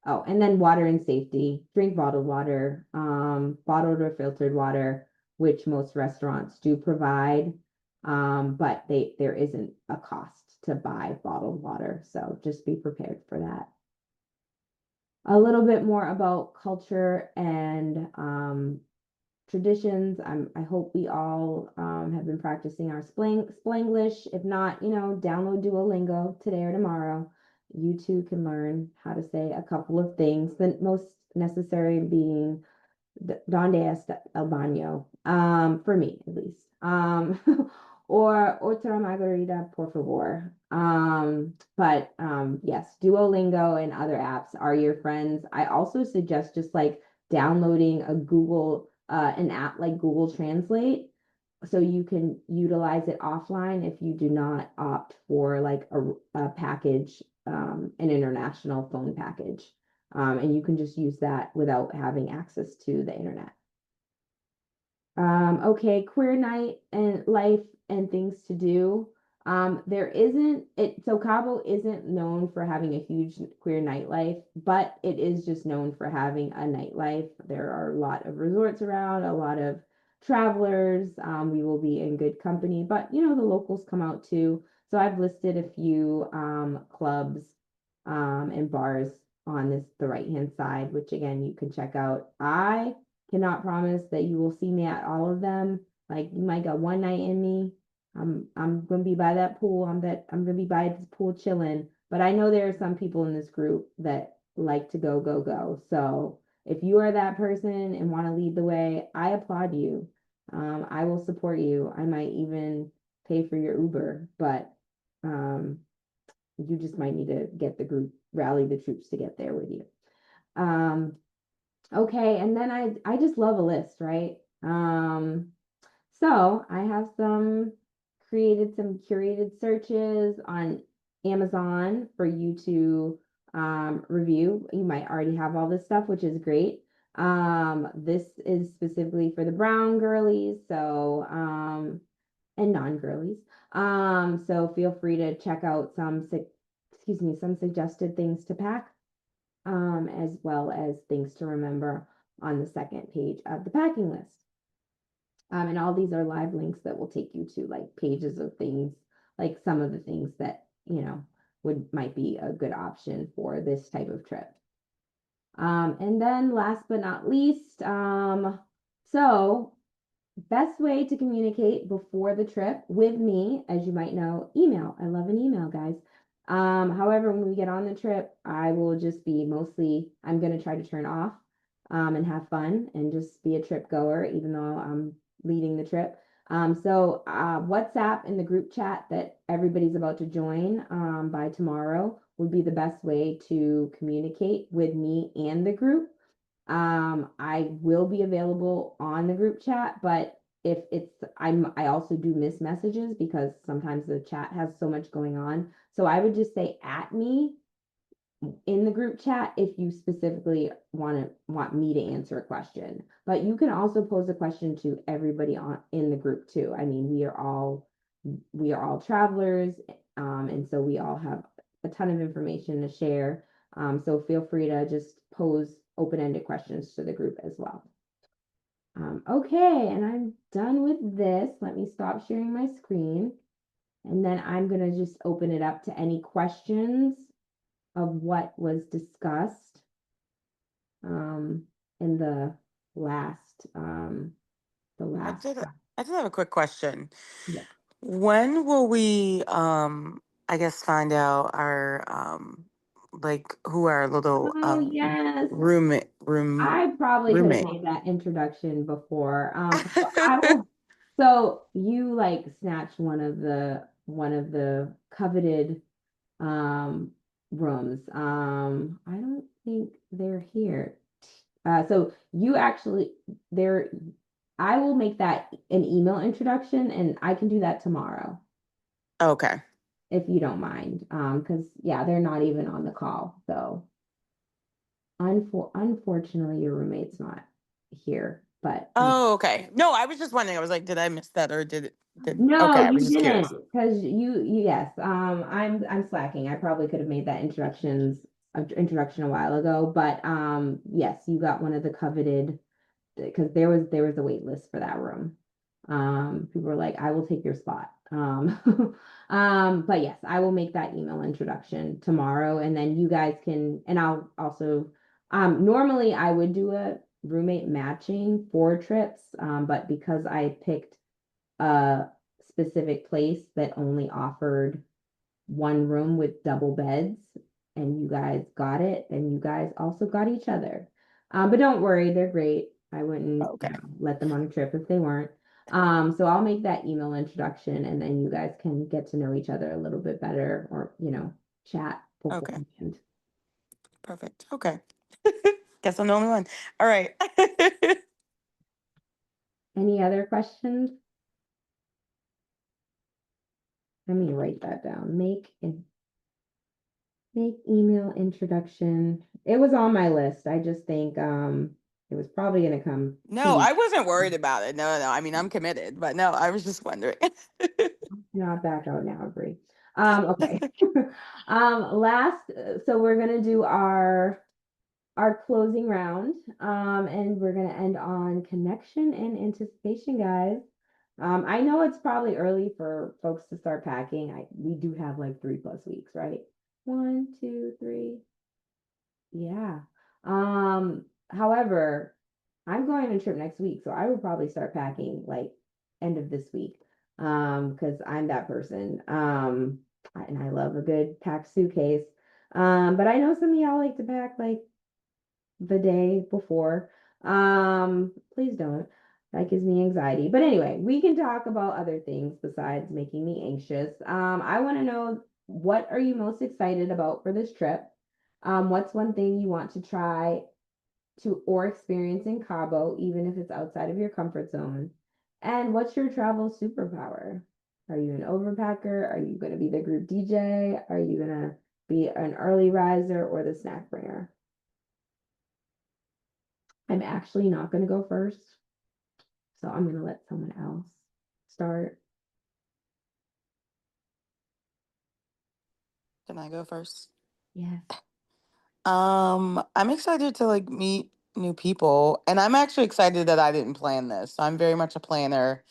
Oh, and then water and safety. Drink bottled water, bottled or filtered water, which most restaurants do provide. But there isn't a cost to buy bottled water, so just be prepared for that. A little bit more about culture and traditions. I hope we all have been practicing our Spanglish. If not, download Duolingo today or tomorrow. You too can learn how to say a couple of things. The most necessary being Donde está el baño? For me at least. Or otra margarita, por favor. But yes, Duolingo and other apps are your friends. I also suggest just like downloading an app like Google Translate so you can utilize it offline if you do not opt for like a package, an international phone package. And you can just use that without having access to the internet. Okay, queer night and life and things to do. So Cabo isn't known for having a huge queer nightlife, but it is just known for having a nightlife. There are a lot of resorts around, a lot of travelers. We will be in good company, but the locals come out too. So I've listed a few clubs and bars on the right-hand side, which again you can check out. I cannot promise that you will see me at all of them. Like you might got one night in me. I'm gonna be by that pool. I'm gonna be by this pool chilling. But I know there are some people in this group that like to go, go, go. So if you are that person and want to lead the way, I applaud you. I will support you. I might even pay for your Uber, but you just might need to get the group, rally the troops to get there with you. Okay, and then I just love a list, right? So I have created some curated searches on Amazon for you to review. You might already have all this stuff, which is great. This is specifically for the brown girlies, so and non-girlies. So feel free to check out some suggested things to pack, as well as things to remember on the second page of the packing list. And all these are live links that will take you to like pages of things, like some of the things that, might be a good option for this type of trip. And then last but not least, so best way to communicate before the trip with me, as you might know, email. I love an email, guys. However, when we get on the trip, I will just be I'm going to try to turn off and have fun and just be a trip goer, even though I'm leading the trip. So WhatsApp in the group chat that everybody's about to join by tomorrow would be the best way to communicate with me and the group. I will be available on the group chat, but if I also do miss messages because sometimes the chat has so much going on. So I would just say at me in the group chat if you specifically want me to answer a question. But you can also pose a question to everybody in the group too. I mean, we are all travelers, and so we all have a ton of information to share. So feel free to just pose open-ended questions to the group as well. Okay, and I'm done with this. Let me stop sharing my screen. And then I'm going to just open it up to any questions of what was discussed um, in last um, the I last did class. I did have a quick question. Yeah. When will we I guess find out our like who our little Oh yes. room I probably could have roommate? made that introduction before. So I will. So you like snatched one of the coveted um rooms. I don't think they're here. So you actually there. I will make that an email introduction, and I can do that tomorrow Okay. if you don't mind. Because yeah, they're not even on the call. So unfortunately, your roommate's not here, but Oh, okay. No, I was just wondering. I was like, did I miss that or did no, okay, I was you just didn't, curious. because yes. I'm slacking. I probably could have made that introduction a while ago, but yes, you got one of the coveted because there was a wait list for that room. People were like, I will take your spot. But yes, I will make that email introduction tomorrow, and then you guys can, and I'll also, normally I would do a roommate matching for trips, but because I picked a specific place that only offered one room with double beds and you guys got it, and you guys also got each other. But don't worry, they're great. I wouldn't, Okay. let them on a trip if they weren't. So I'll make that email introduction, and then you guys can get to know each other a little bit better, or chat Okay. beforehand. Perfect. Okay. Guess I'm the only one. All right. Any other questions? Let me write that down. Make email introduction. It was on my list. I just think it was probably gonna come No, too. I wasn't worried about it. No, no. I mean, I'm committed, but no, I was just wondering. Not back out now, Bree. Okay. Last, so we're gonna do our closing round. And we're gonna end on connection and anticipation, guys. I know it's probably early for folks to start packing. We do have like 3+ weeks, right? 1, 2, 3. Yeah. However, I'm going on a trip next week, so I will probably start packing like end of this week. Because I'm that person. And I love a good packed suitcase. But I know some of y'all like to pack like the day before. Please don't. That gives me anxiety. But anyway, we can talk about other things besides making me anxious. I want to know, what are you most excited about for this trip? What's one thing you want to try to or experience in Cabo, even if it's outside of your comfort zone? And what's your travel superpower? Are you an overpacker? Are you going to be the group DJ? Are you going to be an early riser or the snack bringer? I'm actually not going to go first, so I'm going to let someone else start. Can I go first? Yes. I'm excited to like meet new people, and I'm actually excited that I didn't plan this. So I'm very much a planner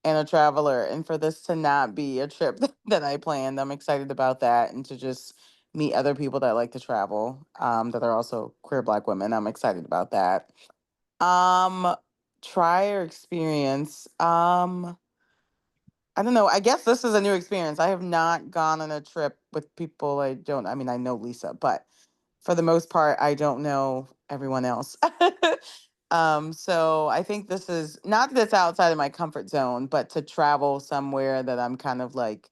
and a traveler, and for this to not be a trip that I planned, I'm excited about that, and to just meet other people that like to travel, that are also queer Black women. I'm excited about that. Um, Try or experience. I don't know. I guess this is a new experience. I have not gone on a trip with people I don't. I mean, I know Lisa, but for the most part, I don't know everyone else. So I think this is not that it's outside of my comfort zone, but to travel somewhere that I'm kind of like,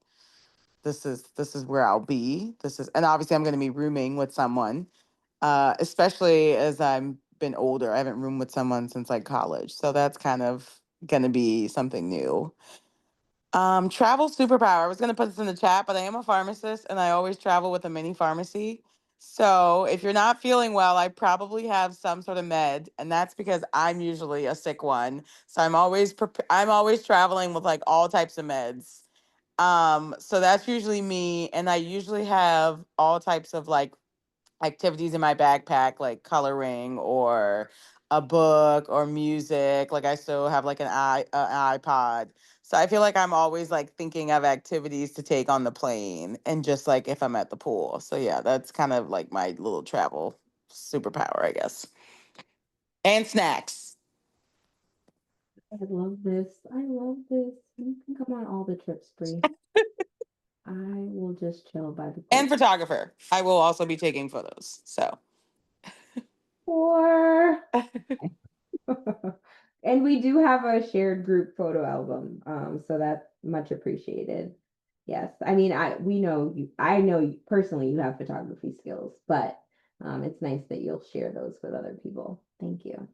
this is where I'll be. This is, and obviously I'm going to be rooming with someone, especially as I'm been older. I haven't roomed with someone since like college, so that's kind of going to be something new. Travel superpower. I was gonna put this in the chat, but I am a pharmacist and I always travel with a mini pharmacy. So if you're not feeling well, I probably have some sort of med, and that's because I'm usually a sick one. So I'm always traveling with like all types of meds. So that's usually me, and I usually have all types of like activities in my backpack, like coloring or a book or music. Like I still have like an iPod. So I feel like I'm always like thinking of activities to take on the plane and just like if I'm at the pool. So yeah, that's kind of like my little travel superpower, I guess. And snacks. I love this. I love this. You can come on all the trips, Bree. I will just chill by the And pool. photographer. I will also be taking photos. So Or and we do have a shared group photo album. So that's much appreciated. Yes. I mean, we know you, I know you personally you have photography skills, but it's nice that you'll share those with other people. Thank you.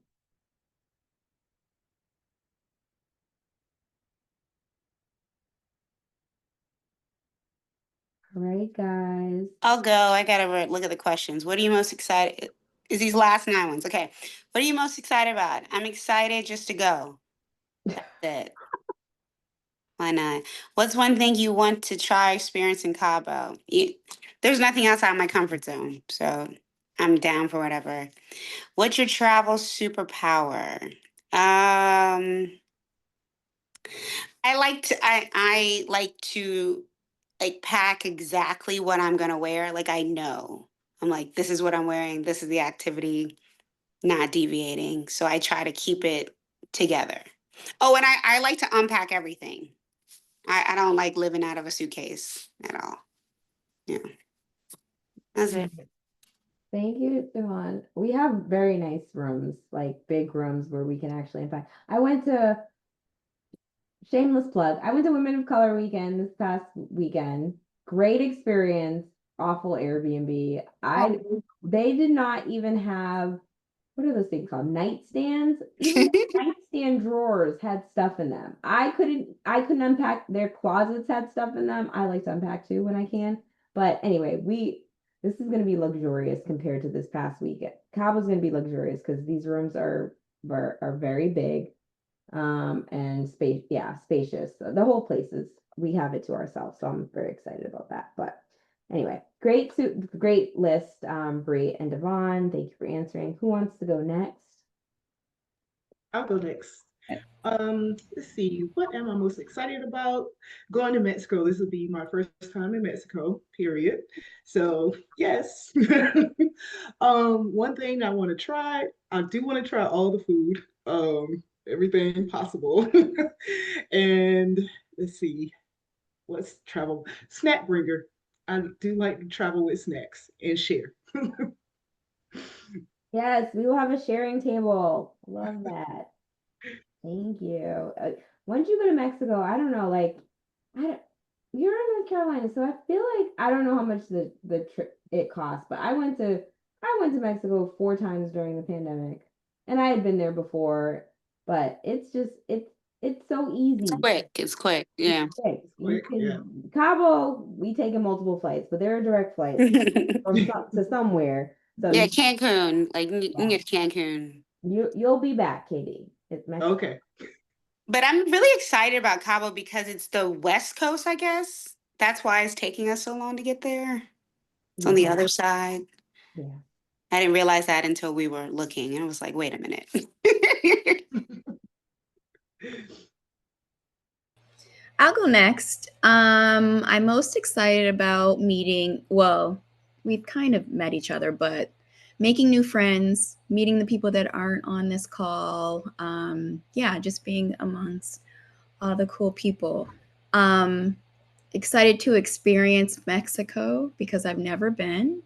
All right, guys. I'll go. I gotta look at the questions. What are you most excited? Is these last 9 ones? Okay. What are you most excited about? I'm excited just to go. That's it. Why not? What's one thing you want to try experience in Cabo? There's nothing outside my comfort zone, so I'm down for whatever. What's your travel superpower? I like to like pack exactly what I'm gonna wear. Like I know. I'm like, this is what I'm wearing, this is the activity, not deviating. So I try to keep it together. Oh, and I like to unpack everything. I don't like living out of a suitcase at all. Yeah. That's it. Thank you, Devon. We have very nice rooms, like big rooms where we can actually unpack. I went to shameless plug. I went to Women of Color weekend this past weekend. Great experience. Awful Airbnb. They did not even have, what are those things called? Nightstands. Even the nightstand drawers had stuff in them. I couldn't unpack. Their closets had stuff in them. I like to unpack too when I can. But anyway, this is going to be luxurious compared to this past weekend. Cabo's going to be luxurious because these rooms are very big, and spacious. So the whole place is, we have it to ourselves, so I'm very excited about that. But anyway, great list, Bree and Devon. Thank you for answering. Who wants to go next? I'll go next. Let's see, what am I most excited about? Going to Mexico. This will be my first time in Mexico, period. So yes. One thing I want to try, I do want to try all the food, everything possible. And let's see, what's travel? Snack bringer. I do like to travel with snacks and share. Yes, we will have a sharing table. Love that. Thank you. When did you go to Mexico? I don't know. Like, I don't, you're in North Carolina, so I feel like I don't know how much the trip it costs, but I went to Mexico 4 times during the pandemic, and I had been there before, but it's so easy. It's quick. Yeah. Quick. You Quick, yeah. can Cabo. We take in multiple flights, but there are direct flights from to somewhere. So Yeah, Cancun. Like you can yeah, get to Cancun. you'll be back, Katie. It's Mexico. Okay. But I'm really excited about Cabo because it's the West Coast, I guess. That's why it's taking us so long to get there. It's on the Yeah. other side. Yeah. I didn't realize that until we were looking, and I was like, wait a minute. I'll go next. I'm most excited about meeting, well, we've kind of met each other, but making new friends, meeting the people that aren't on this call. Yeah, just being amongst all the cool people. Excited to experience Mexico because I've never been.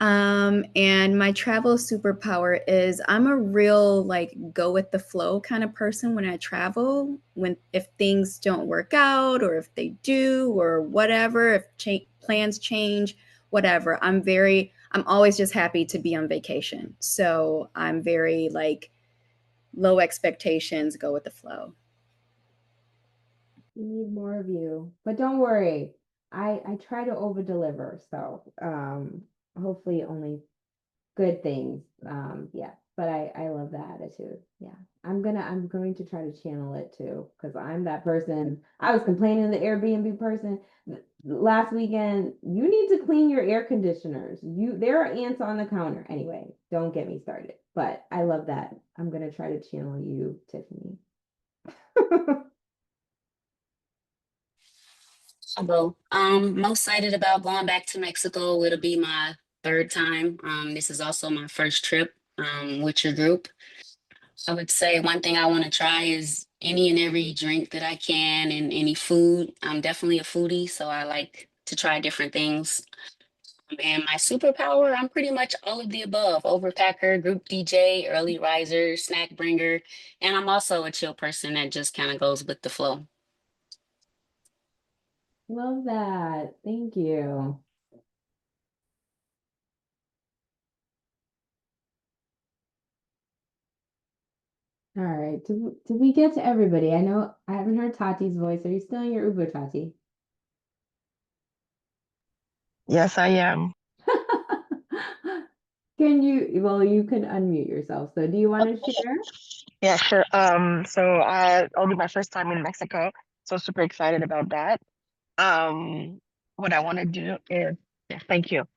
And my travel superpower is I'm a real like go with the flow kind of person when I travel. When if things don't work out or if they do or whatever, if plans change, whatever. I'm always just happy to be on vacation. So I'm very like low expectations, go with the flow. We need more of you. But don't worry. I try to over deliver. So hopefully only good things. Yeah. But I love the attitude. Yeah. I'm going to try to channel it too, because I'm that person. I was complaining to the Airbnb person. last weekend, you need to clean your air conditioners. There are ants on the counter. Anyway, don't get me started. But I love that. I'm gonna try to channel you, Tiffany. Cabo. Most excited about going back to Mexico. It'll be my third time. This is also my first trip with your group. I would say one thing I want to try is any and every drink that I can and any food. I'm definitely a foodie, so I like to try different things. And my superpower, I'm pretty much all of the above. Overpacker, group DJ, early riser, snack bringer, and I'm also a chill person that just kind of goes with the flow. Love that. Thank you. All right. Did we get to everybody? I know I haven't heard Tati's voice. Are you still in your Uber, Tati? Yes, I am. Well, you can unmute yourself. So do you want to share? Yeah, sure. So it'll be my first time in Mexico, so super excited about that. What I want to do is, yeah, thank you.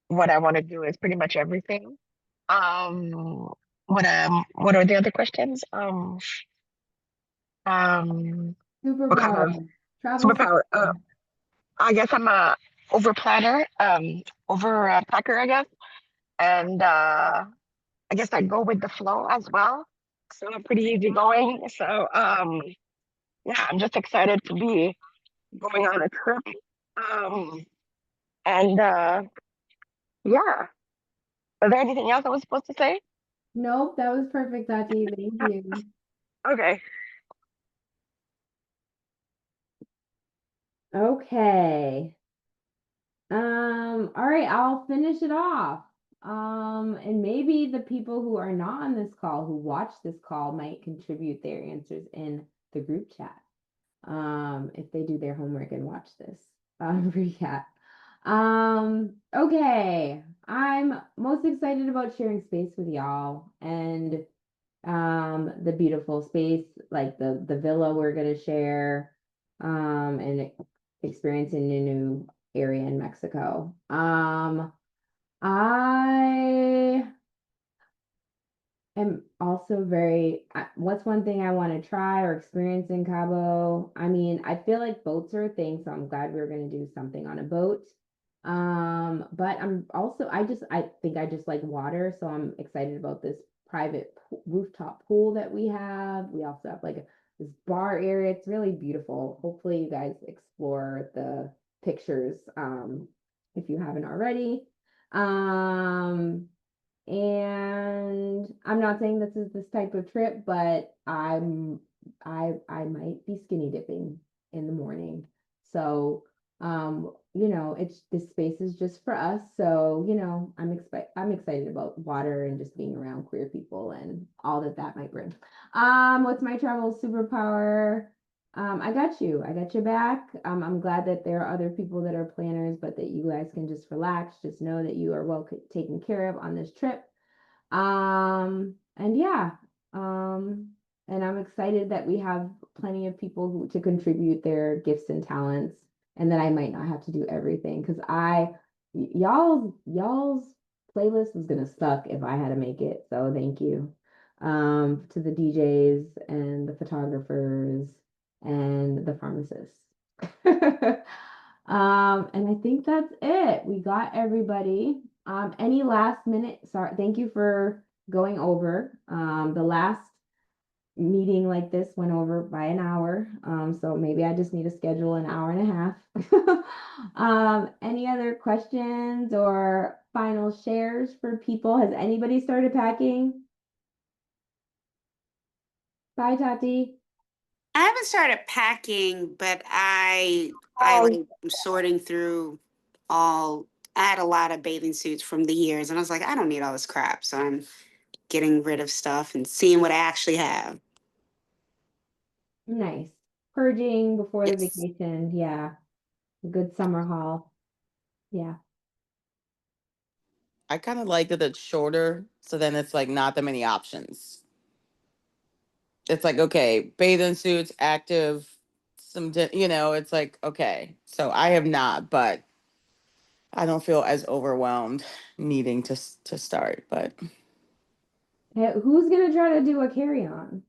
What I want to do is pretty much everything. Um, what are the other questions? What kind of Superpower. Travel superpower? superpower. I guess I'm a over planner, over packer, I guess, and I guess I go with the flow as well. So I'm pretty easygoing. So yeah, I'm just excited to be going on a trip. Um, and yeah, is there anything else I was supposed to say? Nope, that was perfect, Tati. Thank you. Okay. Okay. All right, I'll finish it off. And maybe the people who are not on this call, who watch this call, might contribute their answers in the group chat. If they do their homework and watch this recap. Okay. I'm most excited about sharing space with y'all and the beautiful space, like the villa we're gonna share, and experiencing a new area in Mexico. I am also what's one thing I want to try or experience in Cabo? I mean, I feel like boats are a thing, so I'm glad we're gonna do something on a boat. But I'm also I think I just like water, so I'm excited about this private rooftop pool that we have. We also have like this bar area. It's really beautiful. Hopefully you guys explore the pictures if you haven't already. Um and I'm not saying this is this type of trip, but I might be skinny dipping in the morning. So it's this space is just for us. So, I'm excited about water and just being around queer people and all that that might bring. What's my travel superpower? I got you. I got your back. I'm glad that there are other people that are planners, but that you guys can just relax. Just know that you are well taken care of on this trip. And yeah, um, and I'm excited that we have plenty of people to contribute their gifts and talents, and that I might not have to do everything because y'all's playlist was gonna suck if I had to make it. So thank you, to the DJs and the photographers and the pharmacists. And I think that's it. We got everybody. Any last minute, sorry, thank you for going over. The last meeting like this went over by an hour. So maybe I just need to schedule an hour and a half. Any other questions or final shares for people? Has anybody started packing? Bye, Tati. I haven't started packing, but I Um, like sorting through all. I had a lot of bathing suits from the years, and I was like, I don't need all this crap, so I'm getting rid of stuff and seeing what I actually have. Nice. Purging before the Yes. vacation. Yeah. A good summer haul. Yeah. I kind of like that it's shorter, so then it's like not that many options. It's like, okay, bathing suits, active it's like, okay. So I have not, but I don't feel as overwhelmed needing to start, but Hey, who's gonna try to do a carry-on?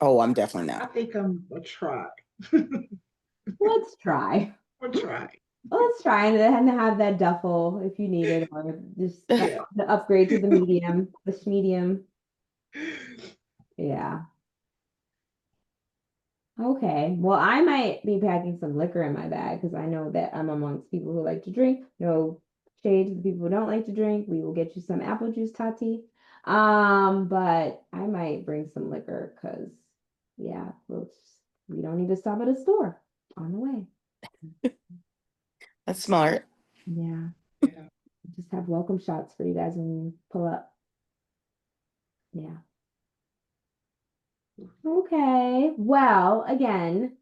oh, I'm definitely I not. think I'm a try. Let's try. I'll try. Let's try and have that duffel if you need it, or just Yeah. the upgrade to the medium, the medium. Yeah. Okay. Well, I might be packing some liquor in my bag because I know that I'm amongst people who like to drink. No shade to the people who don't like to drink. We will get you some apple juice, Tati. But I might bring some liquor because, yeah, we don't need to stop at a store on the way. That's smart. Yeah. Yeah. Just have welcome shots for you guys when you pull up. Yeah. Okay. Well, again,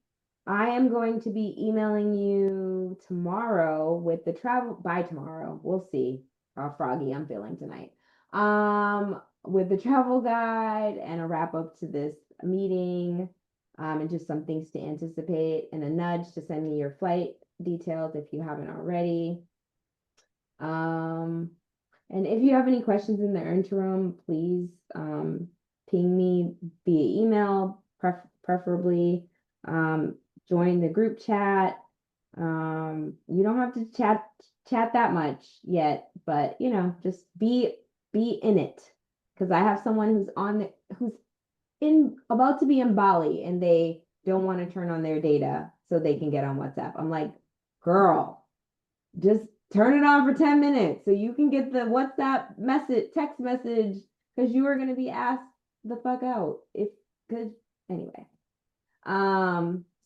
I am going to be emailing you tomorrow with the travel by tomorrow. We'll see how froggy I'm feeling tonight. With the travel guide and a wrap up to this meeting, and just some things to anticipate and a nudge to send me your flight details if you haven't already. Um, and if you have any questions in the interim, please ping me via email, preferably. Join the group chat. You don't have to chat that much yet, but just be in it. Because I have someone who's in about to be in Bali and they don't want to turn on their data so they can get on WhatsApp. I'm like, girl, just turn it on for 10 minutes so you can get the WhatsApp text message because you are going to be asked the fuck out if because anyway.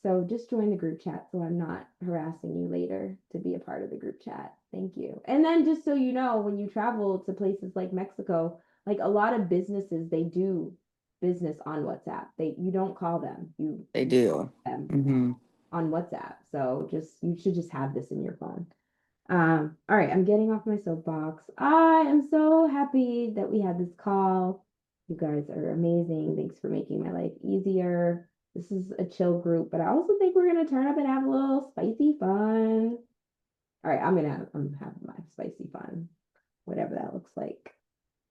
So just join the group chat so I'm not harassing you later to be a part of the group chat. Thank you. And then just so you know, when you travel to places like Mexico, like a lot of businesses, they do business on WhatsApp. You don't call them. They You do. call them Mm-hmm. on WhatsApp. So you should just have this in your phone. All right, I'm getting off my soapbox. I am so happy that we had this call. You guys are amazing. Thanks for making my life easier. This is a chill group, but I also think we're gonna turn up and have a little spicy fun. All right, I'm having my spicy fun, whatever that looks like.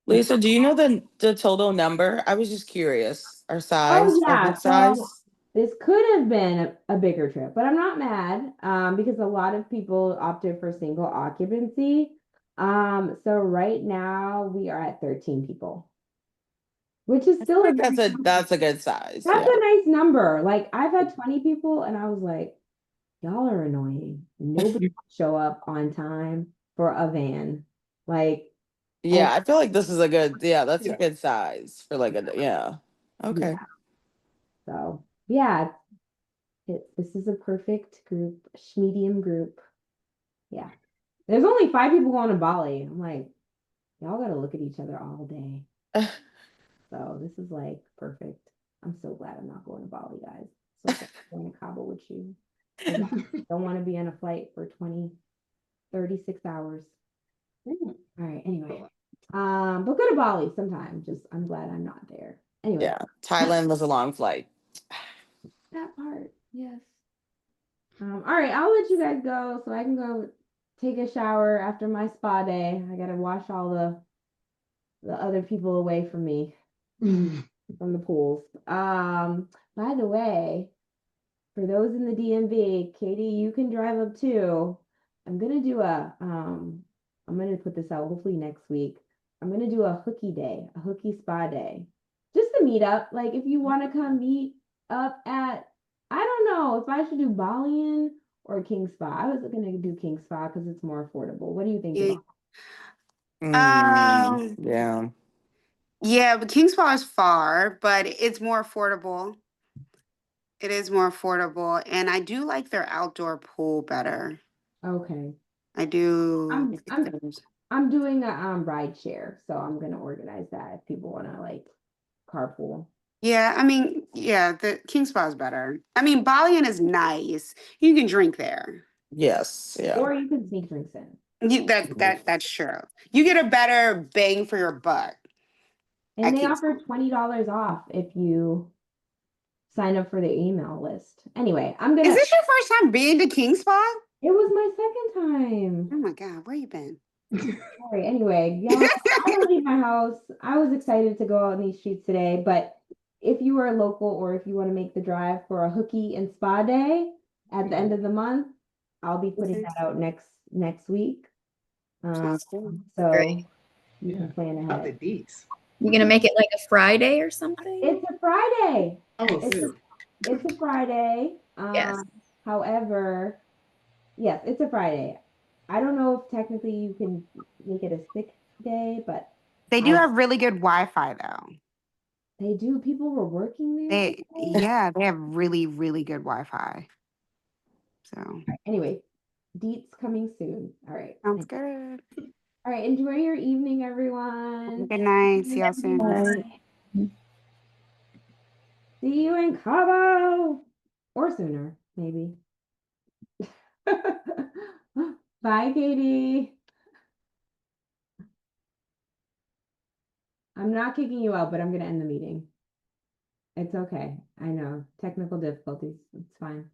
Lisa, do you know the total number? I was just curious. Our Oh size, our yeah, group so size. this could have been a bigger trip, but I'm not mad because a lot of people opted for single occupancy. So right now we are at 13 people, which is I feel still a like that's a good size. that's Yeah. a nice number. Like I've had 20 people and I was like, y'all are annoying. Nobody show up on time for a van. Like, and Yeah, I feel like this is a good, that's a Yeah. good size for like yeah. Okay. yeah, so yeah, this is a perfect group, medium group. Yeah. There's only 5 people going to Bali. I'm like, y'all got to look at each other all day. So this is like perfect. I'm so glad I'm not going to Bali, guys. So glad I'm going to Cabo with you. I don't want to be on a flight for 36 hours. Ooh. All right, anyway. But go to Bali sometime. Just I'm glad I'm not there. Anyway, Yeah. Thailand was a long flight. that part, yes. All right, I'll let you guys go so I can go take a shower after my spa day. I gotta wash all the other people away from me from the pools. By the way, for those in the DMV, Katie, you can drive up too. I'm gonna do I'm gonna put this out hopefully next week. I'm gonna do a hooky day, a hooky spa day. Just to meet up. Like if you want to come meet up at I don't know if I should do Balian or King Spa. I was gonna do King Spa because it's more affordable. What do you think Yeah. about? Yeah. Yeah, but King Spa is far, but it's more affordable. It is more affordable, and I do like their outdoor pool better. Okay. I do. I'm I'm I'm doing a ride share, so I'm gonna organize that if people wanna like carpool. Yeah, I mean, yeah, the King Spa is better. I mean, Balian is nice. You can drink there. Yes. Yeah. Or you can sneak drinks in. That's true. You get a better bang for your buck And at they King Spa. offer $20 off if you sign up for the email list. Anyway, I'm Is gonna. this your first time being to King Spot? It was my second time. Oh my God, where you been? Sorry. Anyway, y'all, I don't leave my house. I was excited to go out on these streets today, but if you are local or if you want to make the drive for a hooky and spa day at the end of the month, I'll be putting Okay. that out next week. Sounds good. So Great. you Yeah. can plan About the ahead. deets. You're gonna make it like a Friday or something? It's a Friday. Oh, It's a, good. it's a Friday. Yes. However, yes, it's a Friday. I don't know if technically you can make it a sick day, but They do have really good Wi-Fi though. they do. People were working there today. Yeah, they have really, really good Wi-Fi. So Anyway, deets coming soon. All right. sounds good. All right. Enjoy your evening, everyone. Good night. See y'all soon. See you in Cabo or sooner, maybe. Bye, Katie. I'm not kicking you out, but I'm going to end the meeting. It's okay. I know. Technical difficulties. It's fine.